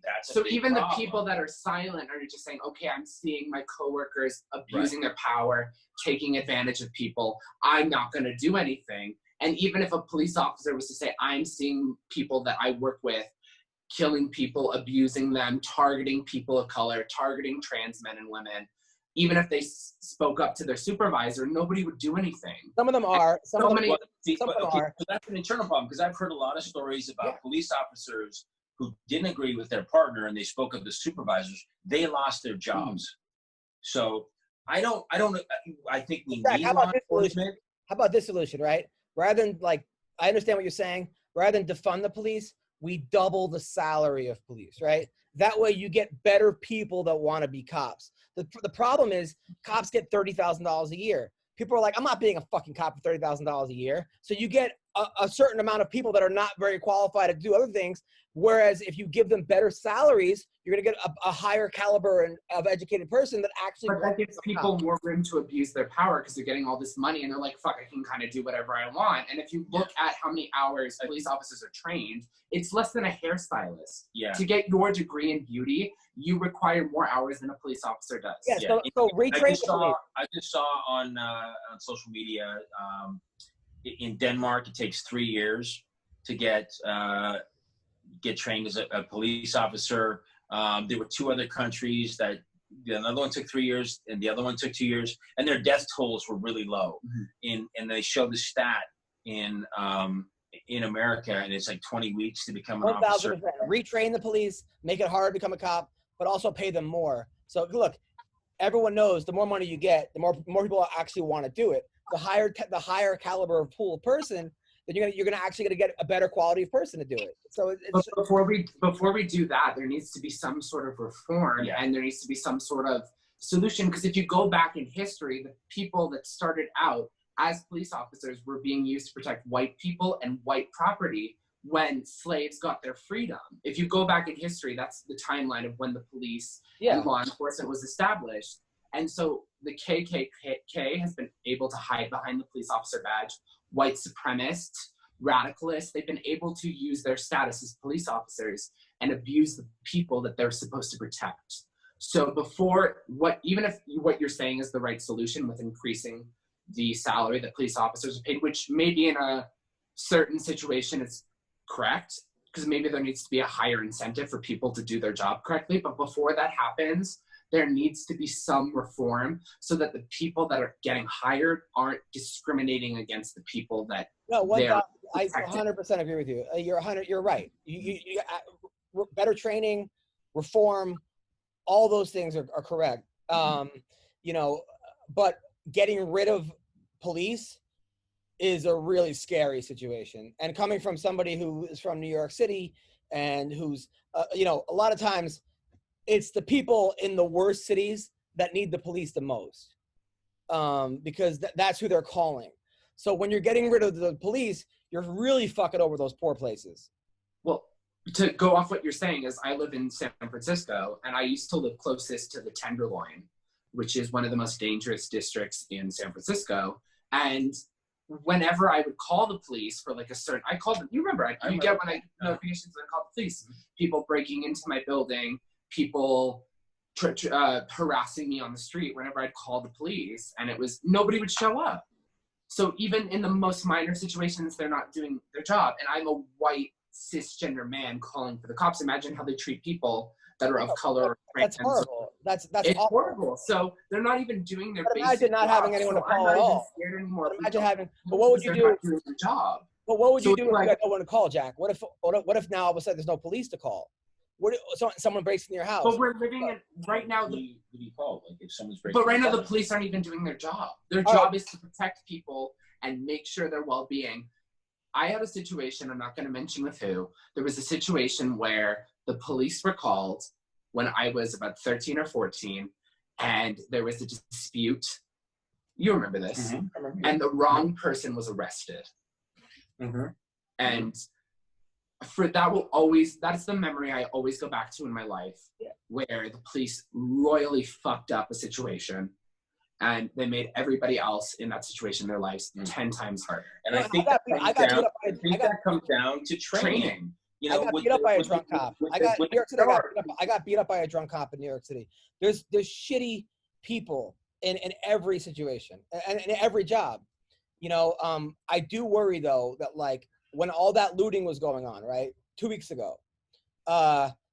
even problem. The people that are silent are just saying, okay, I'm seeing my coworkers abusing their power, taking advantage of people. I'm not going to do anything. And even if a police officer was to say, I'm seeing people that I work with killing people, abusing them, targeting people of color, targeting trans men and women, even if they spoke up to their supervisor, nobody would do anything. Some of them are. Some of them are. So that's an internal problem, because I've heard a lot of stories about police officers who didn't agree with their partner and they spoke up to supervisors. They lost their jobs. So I think we need law enforcement. How about this solution, right? Rather than, like, I understand what you're saying. Rather than defund the police, we double the salary of police, right? That way you get better people that want to be cops. The problem is cops get $30,000 a year. People are like, I'm not being a fucking cop for $30,000 a year. So you get a certain amount of people that are not very qualified to do other things. Whereas if you give them better salaries, you're going to get a higher caliber of educated person that actually. But that gives people more room to abuse their power because they're getting all this money and they're like, fuck, I can kind of do whatever I want. And if you look at how many hours police officers are trained, it's less than a hairstylist. Yeah. To get your degree in beauty, you require more hours than a police officer does. Yeah. So retrain the police. I just saw on social media, in Denmark, it takes 3 years to get trained as a police officer. There were 2 other countries that another one took 3 years and the other one took 2 years, and their death tolls were really low. And they showed the stat in America, and it's like 20 weeks to become an officer. 1,000%. Retrain the police, make it harder to become a cop, but also pay them more. So look, everyone knows the more money you get, the more people actually want to do it. The higher caliber of pool of person, then you're gonna actually get a better quality of person to do it. So before we do that, there needs to be some sort of reform, and there needs to be some sort of solution. Because if you go back in history, the people that started out as police officers were being used to protect white people and white property when slaves got their freedom. If you go back in history, that's the timeline of when the police and law enforcement was established. And so the KKK has been able to hide behind the police officer badge. White supremacists, radicalists, they've been able to use their status as police officers and abuse the people that they're supposed to protect. So even if what you're saying is the right solution with increasing the salary that police officers are paid, which maybe in a certain situation is correct, because maybe there needs to be a higher incentive for people to do their job correctly. But before that happens, there needs to be some reform so that the people that are getting hired aren't discriminating against the people that I 100% agree with you. You're right. You better training, reform, all those things are correct. But getting rid of police is a really scary situation. And coming from somebody who is from New York City and who's, a lot of times, it's the people in the worst cities that need the police the most, because that's who they're calling. So when you're getting rid of the police, you're really fucking over those poor places. Well, to go off what you're saying is I live in San Francisco, and I used to live closest to the Tenderloin, which is one of the most dangerous districts in San Francisco. And whenever I would call the police for like I called them, you remember, you get when I notifications when I call the police, people breaking into my building, people harassing me on the street whenever I'd call the police, and nobody would show up. So even in the most minor situations, they're not doing their job. And I'm a white cisgender man calling for the cops. Imagine how they treat people that are of color. That's horrible. That's horrible. So they're not even doing their basic imagine not having anyone to call at all. Imagine having. But what would you do? Doing their job. But what would you do if you had no one to call, Jack? What if now all of a sudden there's no police to call? Someone breaks into your house. But we're living in right now. Who do you call? Like if someone's breaking. But right now the police aren't even doing their job. Their job is to protect people and make sure their well-being. I had a situation, I'm not going to mention with who. There was a situation where the police were called when I was about 13 or 14, and there was a dispute. You remember this. Mm-hmm. And the wrong person was arrested. Mm-hmm. And that's the memory I always go back to in my life, where the police royally fucked up a situation. And they made everybody else in that situation, their lives 10 times harder. And I think that comes down to training. You know, I got beat up by a drunk cop. I got beat up by a drunk cop in New York City. There's shitty people in every situation and in every job. You know, I do worry though that like when all that looting was going on, right, 2 weeks ago,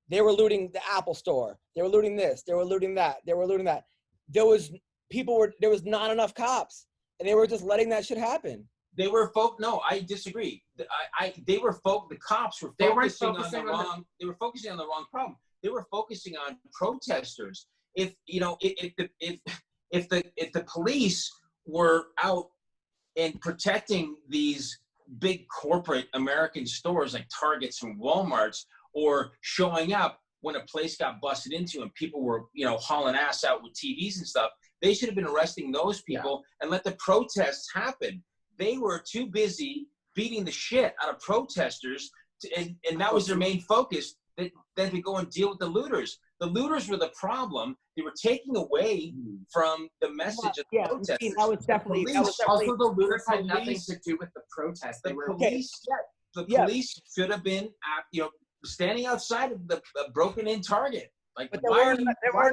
they were looting the Apple store. They were looting this. They were looting that. They were looting that. There was not enough cops, and they were just letting that shit happen. They were No, I disagree. The cops were focusing on the wrong. They were focusing on the wrong problem. They were focusing on protesters. If the police were out and protecting these big corporate American stores like Targets and Walmarts, or showing up when a place got busted into and people were, hauling ass out with TVs and stuff, they should have been arresting those people and let the protests happen. They were too busy beating the shit out of protesters, and that was their main focus, than to go and deal with the looters. The looters were the problem. They were taking away from the message of the protesters. Also, the looters had nothing to do with the protest. The police should have been, standing outside of the broken-in Target. Like, but why are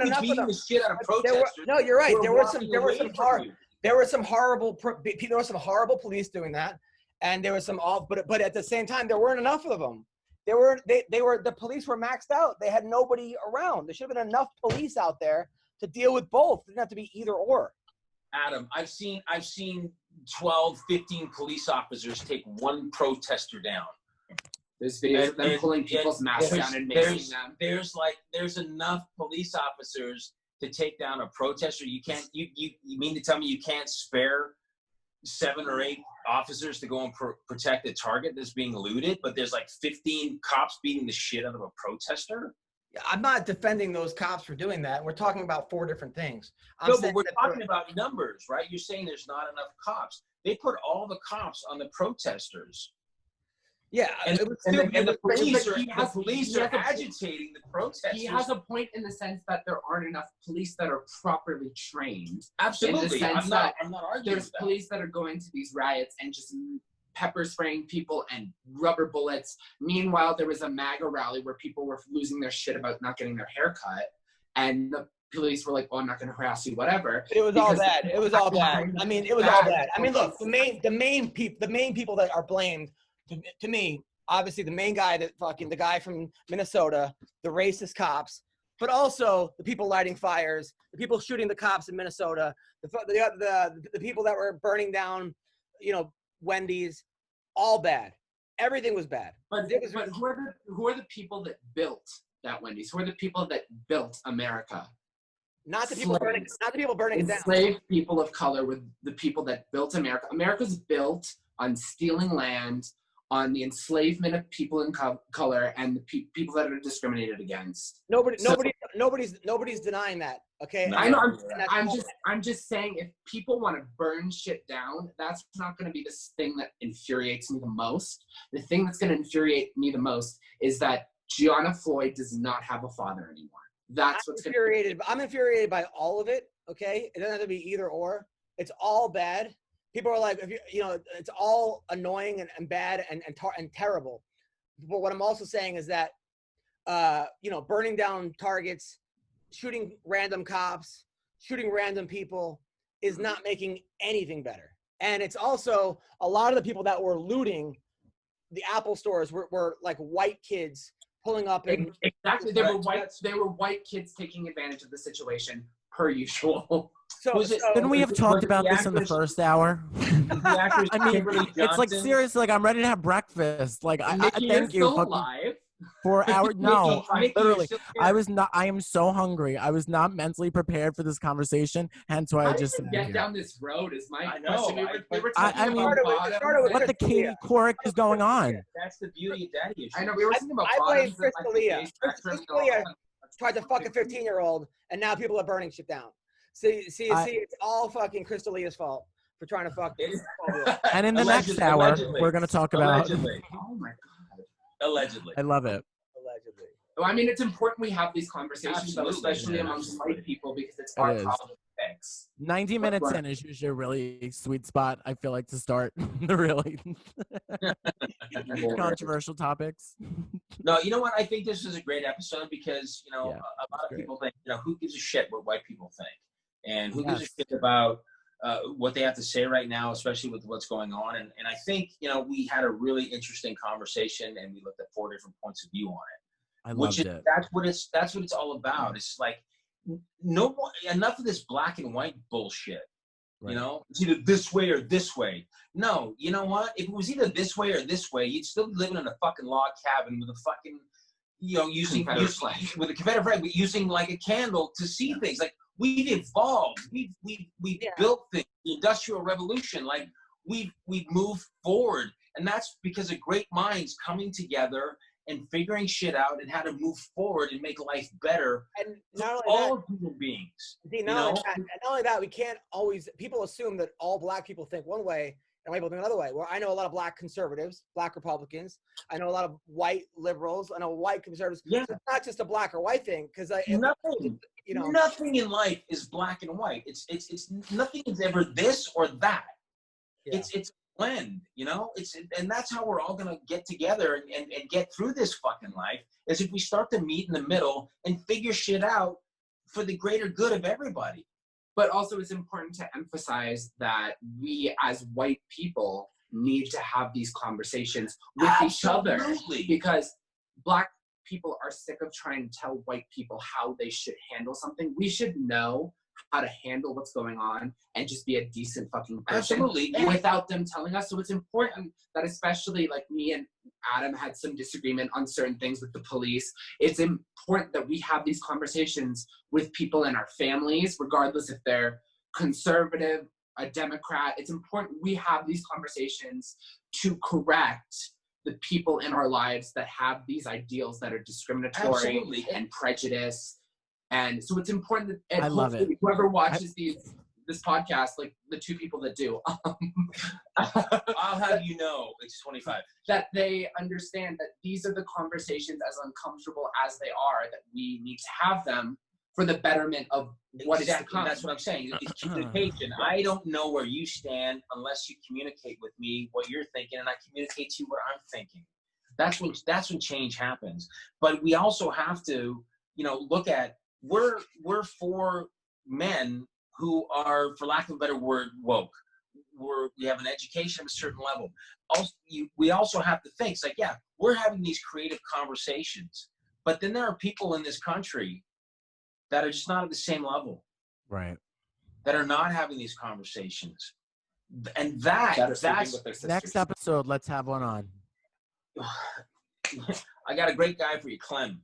you beating the shit out of protesters? No, you're right. There were some horrible police doing that, and there was some but at the same time there weren't enough of them. The police were maxed out. They had nobody around. There should have been enough police out there to deal with both. It didn't have to be either or. Adam, I've seen 12, 15 police officers take one protester down. There's videos of them pulling people's masks down and making them. There's enough police officers to take down a protester. You mean to tell me you can't spare 7 or 8 officers to go and protect a Target that's being looted, but there's like 15 cops beating the shit out of a protester? I'm not defending those cops for doing that. We're talking about 4 different things. But we're talking about numbers, right? You're saying there's not enough cops. They put all the cops on the protesters. Yeah, the police are agitating the protesters. He has a point in the sense that there aren't enough police that are properly trained. Absolutely, I'm not arguing. There's police that are going to these riots and just pepper spraying people and rubber bullets. Meanwhile, there was a MAGA rally where people were losing their shit about not getting their hair cut, and the police were like, "Oh, I'm not going to harass you, whatever." It was all bad. It was all bad. I mean, it was all bad. I mean, look, the main people that are blamed. To me, obviously the main guy, the guy from Minnesota, the racist cops, but also the people lighting fires, the people shooting the cops in Minnesota, the people that were burning down, Wendy's, all bad. Everything was bad. But who are the people that built that Wendy's? Who are the people that built America? Not the people burning it down. Enslaved people of color were the people that built America. America's built on stealing land, on the enslavement of people in color and the people that are discriminated against. Nobody's denying that. Okay. I know. I'm just saying, if people want to burn shit down, that's not going to be the thing that infuriates me the most. The thing that's going to infuriate me the most is that Gianna Floyd does not have a father anymore. That's what's infuriated. I'm infuriated by all of it. Okay, it doesn't have to be either or. It's all bad. People are like, it's all annoying and bad and terrible. But what I'm also saying is that, burning down Targets, shooting random cops, shooting random people is not making anything better. And it's also a lot of the people that were looting the Apple stores were like white kids pulling up. Exactly. They were white kids taking advantage of the situation, per usual. Couldn't we have talked about this in the first hour? I mean, it's like seriously, like I'm ready to have breakfast. Like Nicky, I thank you. Still alive. 4 hours. No, Mickey, literally. you're still I here. was not. I am so hungry. I was not mentally prepared for this conversation. Hence why How I did just you sat get here. down this road is my I know. question. We were I talking mean, about it started with What the Katie Couric is going on? That's the beauty of daddy issues. I know we were talking about I blame bottoms and, like, the Crystalia. gay spectrum and all Crystalia that. tried to fuck a 15-year-old, and now people are burning shit down. See, it's all fucking Crystalia's fault for trying to fuck. And in the next hour, allegedly. we're going to talk about. Allegedly. Oh my god. Allegedly. I love it. Allegedly. Well, I mean, it's important we have these conversations, though, Absolutely, especially man. amongst white people, because it's It our is. problem to fix. 90 minutes in is usually a really sweet spot, I feel like, to start the really controversial topics. No, you know what? I think this is a great episode because, you know, Yeah, a lot of people think, you know, who gives a shit what white people think? And who gives a Yes. shit about what they have to say right now, especially with what's going on. And I think, you know, we had a really interesting conversation and we looked at 4 different points of view on it. I loved it. That's what it's all about. It's like enough of this black and white bullshit. Right. You know, it's either this way or this way. No, you know what? If it was either this way or this way, you'd still be living in a fucking log cabin with a fucking, you know, using with a Confederate flag, but using like a candle to see things. Like we've evolved. We've built things. The Industrial Revolution. Like we've moved forward, and that's because of great minds coming together and figuring shit out and how to move forward and make life better And not for only all that, human beings. not only that, we can't always. People assume that all black people think one way and white people think another way. Well, I know a lot of black conservatives, black Republicans. I know a lot of white liberals. I know white conservatives. Yeah. So it's not just a black or white thing, because Nothing. you know, Nothing in life is black and white. It's nothing is ever this or that. Yeah. It's a blend, you know. And that's how we're all gonna get together and get through this fucking life. Is if we start to meet in the middle and figure shit out for the greater good of everybody. But also, it's important to emphasize that we, as white people, need to have these conversations with each other, because black people are sick of trying to tell white people how they should handle something. We should know how to handle what's going on and just be a decent fucking person without them telling us. So it's important that, especially like me and Adam had some disagreement on certain things with the police, it's important that we have these conversations with people in our families, regardless if they're conservative, a Democrat. It's important we have these conversations to correct the people in our lives that have these ideals that are discriminatory and prejudice. And so it's important that, and I love it. whoever watches this podcast, like the 2 people that do, I'll have you know, it's 25. that they understand that these are the conversations, as uncomfortable as they are, that we need to have them for the betterment of what is to come. That's what I'm saying. It's communication. I don't know where you stand unless you communicate with me what you're thinking, and I communicate to you what I'm thinking. That's when change happens. But we also have to, you know, look at we're 4 men who are, for lack of a better word, woke. We have an education of a certain level. Also, we also have to think, it's like, yeah, we're having these creative conversations, but then there are people in this country that are just not at the same level. Right. That are not having these conversations. And that's next episode, let's have one on. I got a great guy for you, Clem.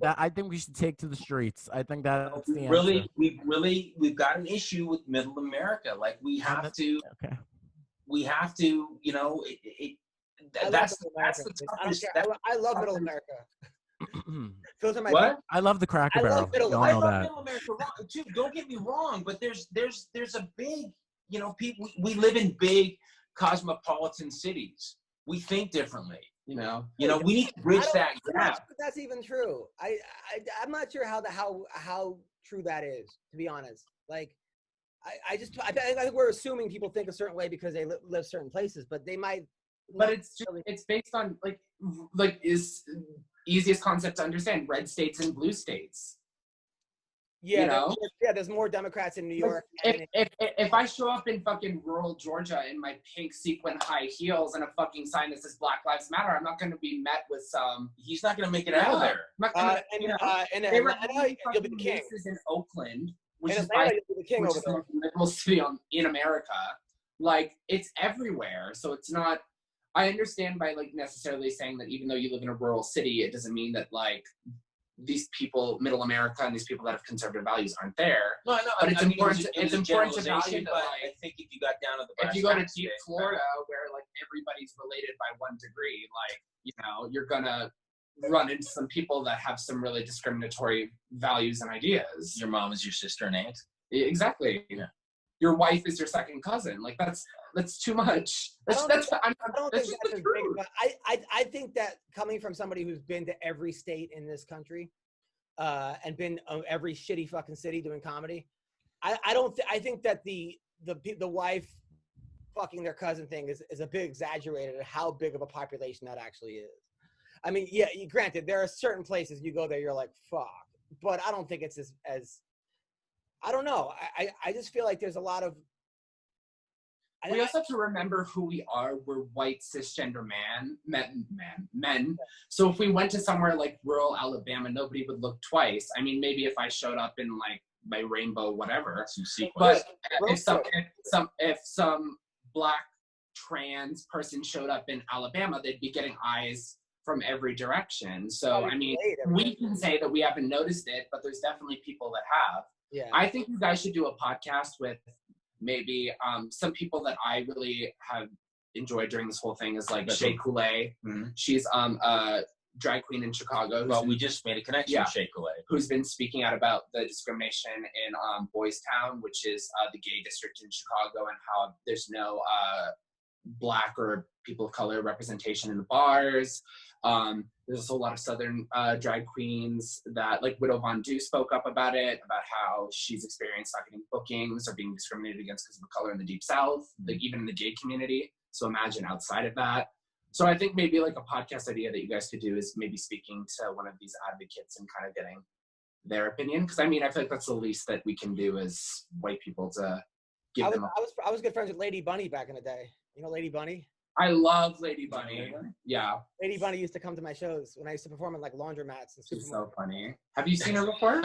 I think we should take to the streets. I think that's the answer. We've got an issue with middle America. Like we have to, you know, that's the toughest. I love middle America. Those are my what? I love the Cracker Barrel. I love middle America too. Don't get me wrong, but there's a big, you know, people. We live in big cosmopolitan cities. We think differently. You know, we need to bridge that gap. I'm not sure that's even true. I'm not sure how true that is, to be honest. Like, I think we're assuming people think a certain way because they live certain places, but they might. But it's based on like is easiest concept to understand: red states and blue states. Yeah, you know? There's more Democrats in New York. If I show up in fucking rural Georgia in my pink sequin high heels and a fucking sign that says Black Lives Matter, I'm not going to be met with some. He's not going to make it out of there. In Atlanta, you'll be the king. In Oakland, which in is Atlanta, you'll be the king over the middle city in America. Like, it's everywhere, so it's not. I understand by like necessarily saying that even though you live in a rural city, it doesn't mean that like these people, middle America, and these people that have conservative values aren't there. No, but it's important. It's important to value that. But like, I think if you got down to the if you go to deep Florida, where like everybody's related by 1 degree, like you're gonna run into some people that have some really discriminatory values and ideas. Your mom is your sister and aunt. Exactly. Yeah. Your wife is your second cousin. Like that's too much. I don't think that's as big, but I think that coming from somebody who's been to every state in this country, and been every shitty fucking city doing comedy, I think that the wife fucking their cousin thing is a bit exaggerated at how big of a population that actually is. I mean, yeah, granted, there are certain places you go there, you're like, fuck, but I don't think it's as I don't know. I just feel like there's a lot of. We also have to remember who we are. We're white cisgender men. So if we went to somewhere like rural Alabama, nobody would look twice. I mean, maybe if I showed up in like my rainbow whatever, but if some Black trans person showed up in Alabama, they'd be getting eyes from every direction. So I mean, we can say that we haven't noticed it, but there's definitely people that have. Yeah. I think you guys should do a podcast with maybe some people that I really have enjoyed during this whole thing is like Shea Coulee. Mm-hmm. She's a drag queen in Chicago. Well, we just made a connection with Shea Coulee. Who's been speaking out about the discrimination in Boys Town, which is the gay district in Chicago, and how there's no Black or people of color representation in the bars. There's also a lot of Southern drag queens that, like Widow Von Du spoke up about it, about how she's experienced not getting bookings or being discriminated against because of color in the Deep South, like even in the gay community. So imagine outside of that. So I think maybe like a podcast idea that you guys could do is maybe speaking to one of these advocates and kind of getting their opinion. Because I mean, I feel like that's the least that we can do as white people to give them. I was good friends with Lady Bunny back in the day. You know Lady Bunny? I love Lady Bunny. Yeah. Lady Bunny used to come to my shows when I used to perform in like laundromats and supermarkets. She's so funny. Have you seen her before?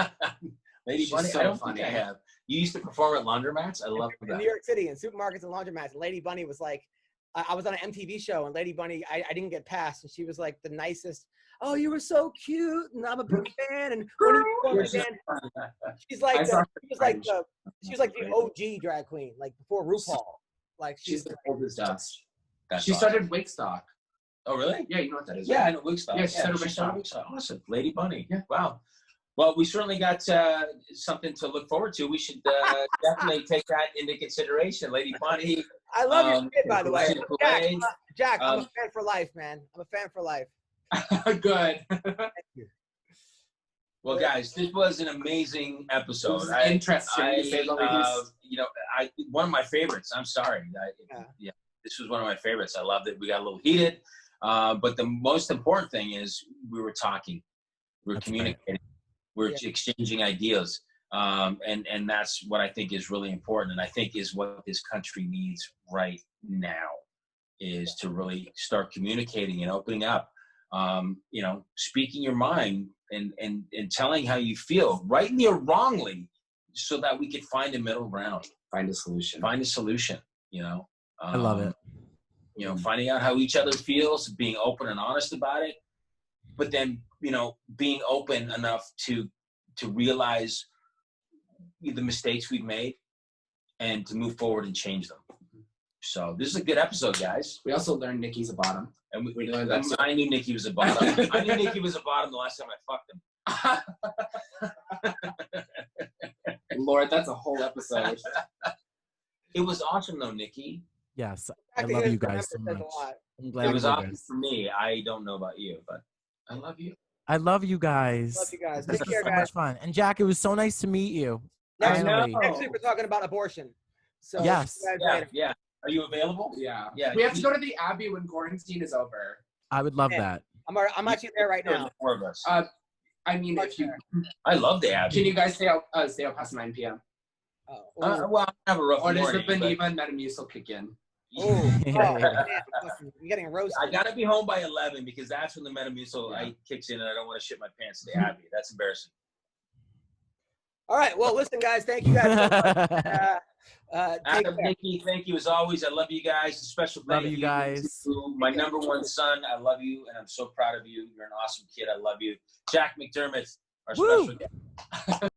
Lady Bunny, so I don't think I have. You used to perform at laundromats? I love that. In New York City, in supermarkets and laundromats. And Lady Bunny was like, I was on an MTV show, and Lady Bunny, I didn't get past, and she was like the nicest. Oh, you were so cute, and I'm a big fan. And when you perform again, she's like, she was like the OG drag queen, like before RuPaul. Like she's the oldest dust. She started Wigstock. Oh, really? Yeah, you know what that is. Yeah, I know Wigstock. Yeah, she started Wigstock. Awesome. Lady Bunny. Yeah. Wow. Well, we certainly got something to look forward to. We should definitely take that into consideration. Lady Bunny. I love your kid, by the way. Jack, I'm a fan for life, man. I'm a fan for life. Good. Thank you. Well, guys, this was an amazing episode. Interesting. One of my favorites. I'm sorry. This was one of my favorites. I loved it. We got a little heated, but the most important thing is we were talking, we were communicating, we were exchanging ideas, and that's what I think is really important, and I think is what this country needs right now, is to really start communicating and opening up, speaking your mind and telling how you feel, rightly or wrongly, so that we could find a middle ground, find a solution. I love it. Finding out how each other feels, being open and honest about it, but then, being open enough to realize the mistakes we've made and to move forward and change them. So this is a good episode, guys. We also learned Nicky's a bottom. And we learned that. I knew Nicky was a bottom. I knew Nicky was a bottom the last time I fucked him. Lord, that's a whole episode. It was awesome though, Nicky. Yes, I love you guys so much. It was awesome for me. I don't know about you, but I love you. I love you guys. Love you guys. This was so much fun. And Jack, it was so nice to meet you. Next week we're talking about abortion. So yes. Yeah. Are you available? Yeah. We have to go to the Abbey when quarantine is over. I would love that. I'm actually there right now. Four of us. I mean, if you. I love the Abbey. Can you guys stay out past 9 p.m.? Well, I have a rough morning. Or does the Beneva and Metamucil kick in? You're getting roasted. I gotta be home by 11 because that's when the Metamucil kicks in, and I don't want to shit my pants at the Abbey. That's embarrassing. All right. Well, listen, guys. Thank you guys so much. Adam, Nicky, thank you as always. I love you guys. A special thank you guys. to my number one son. I love you, and I'm so proud of you. You're an awesome kid. I love you. Jack McDermott, our special guest.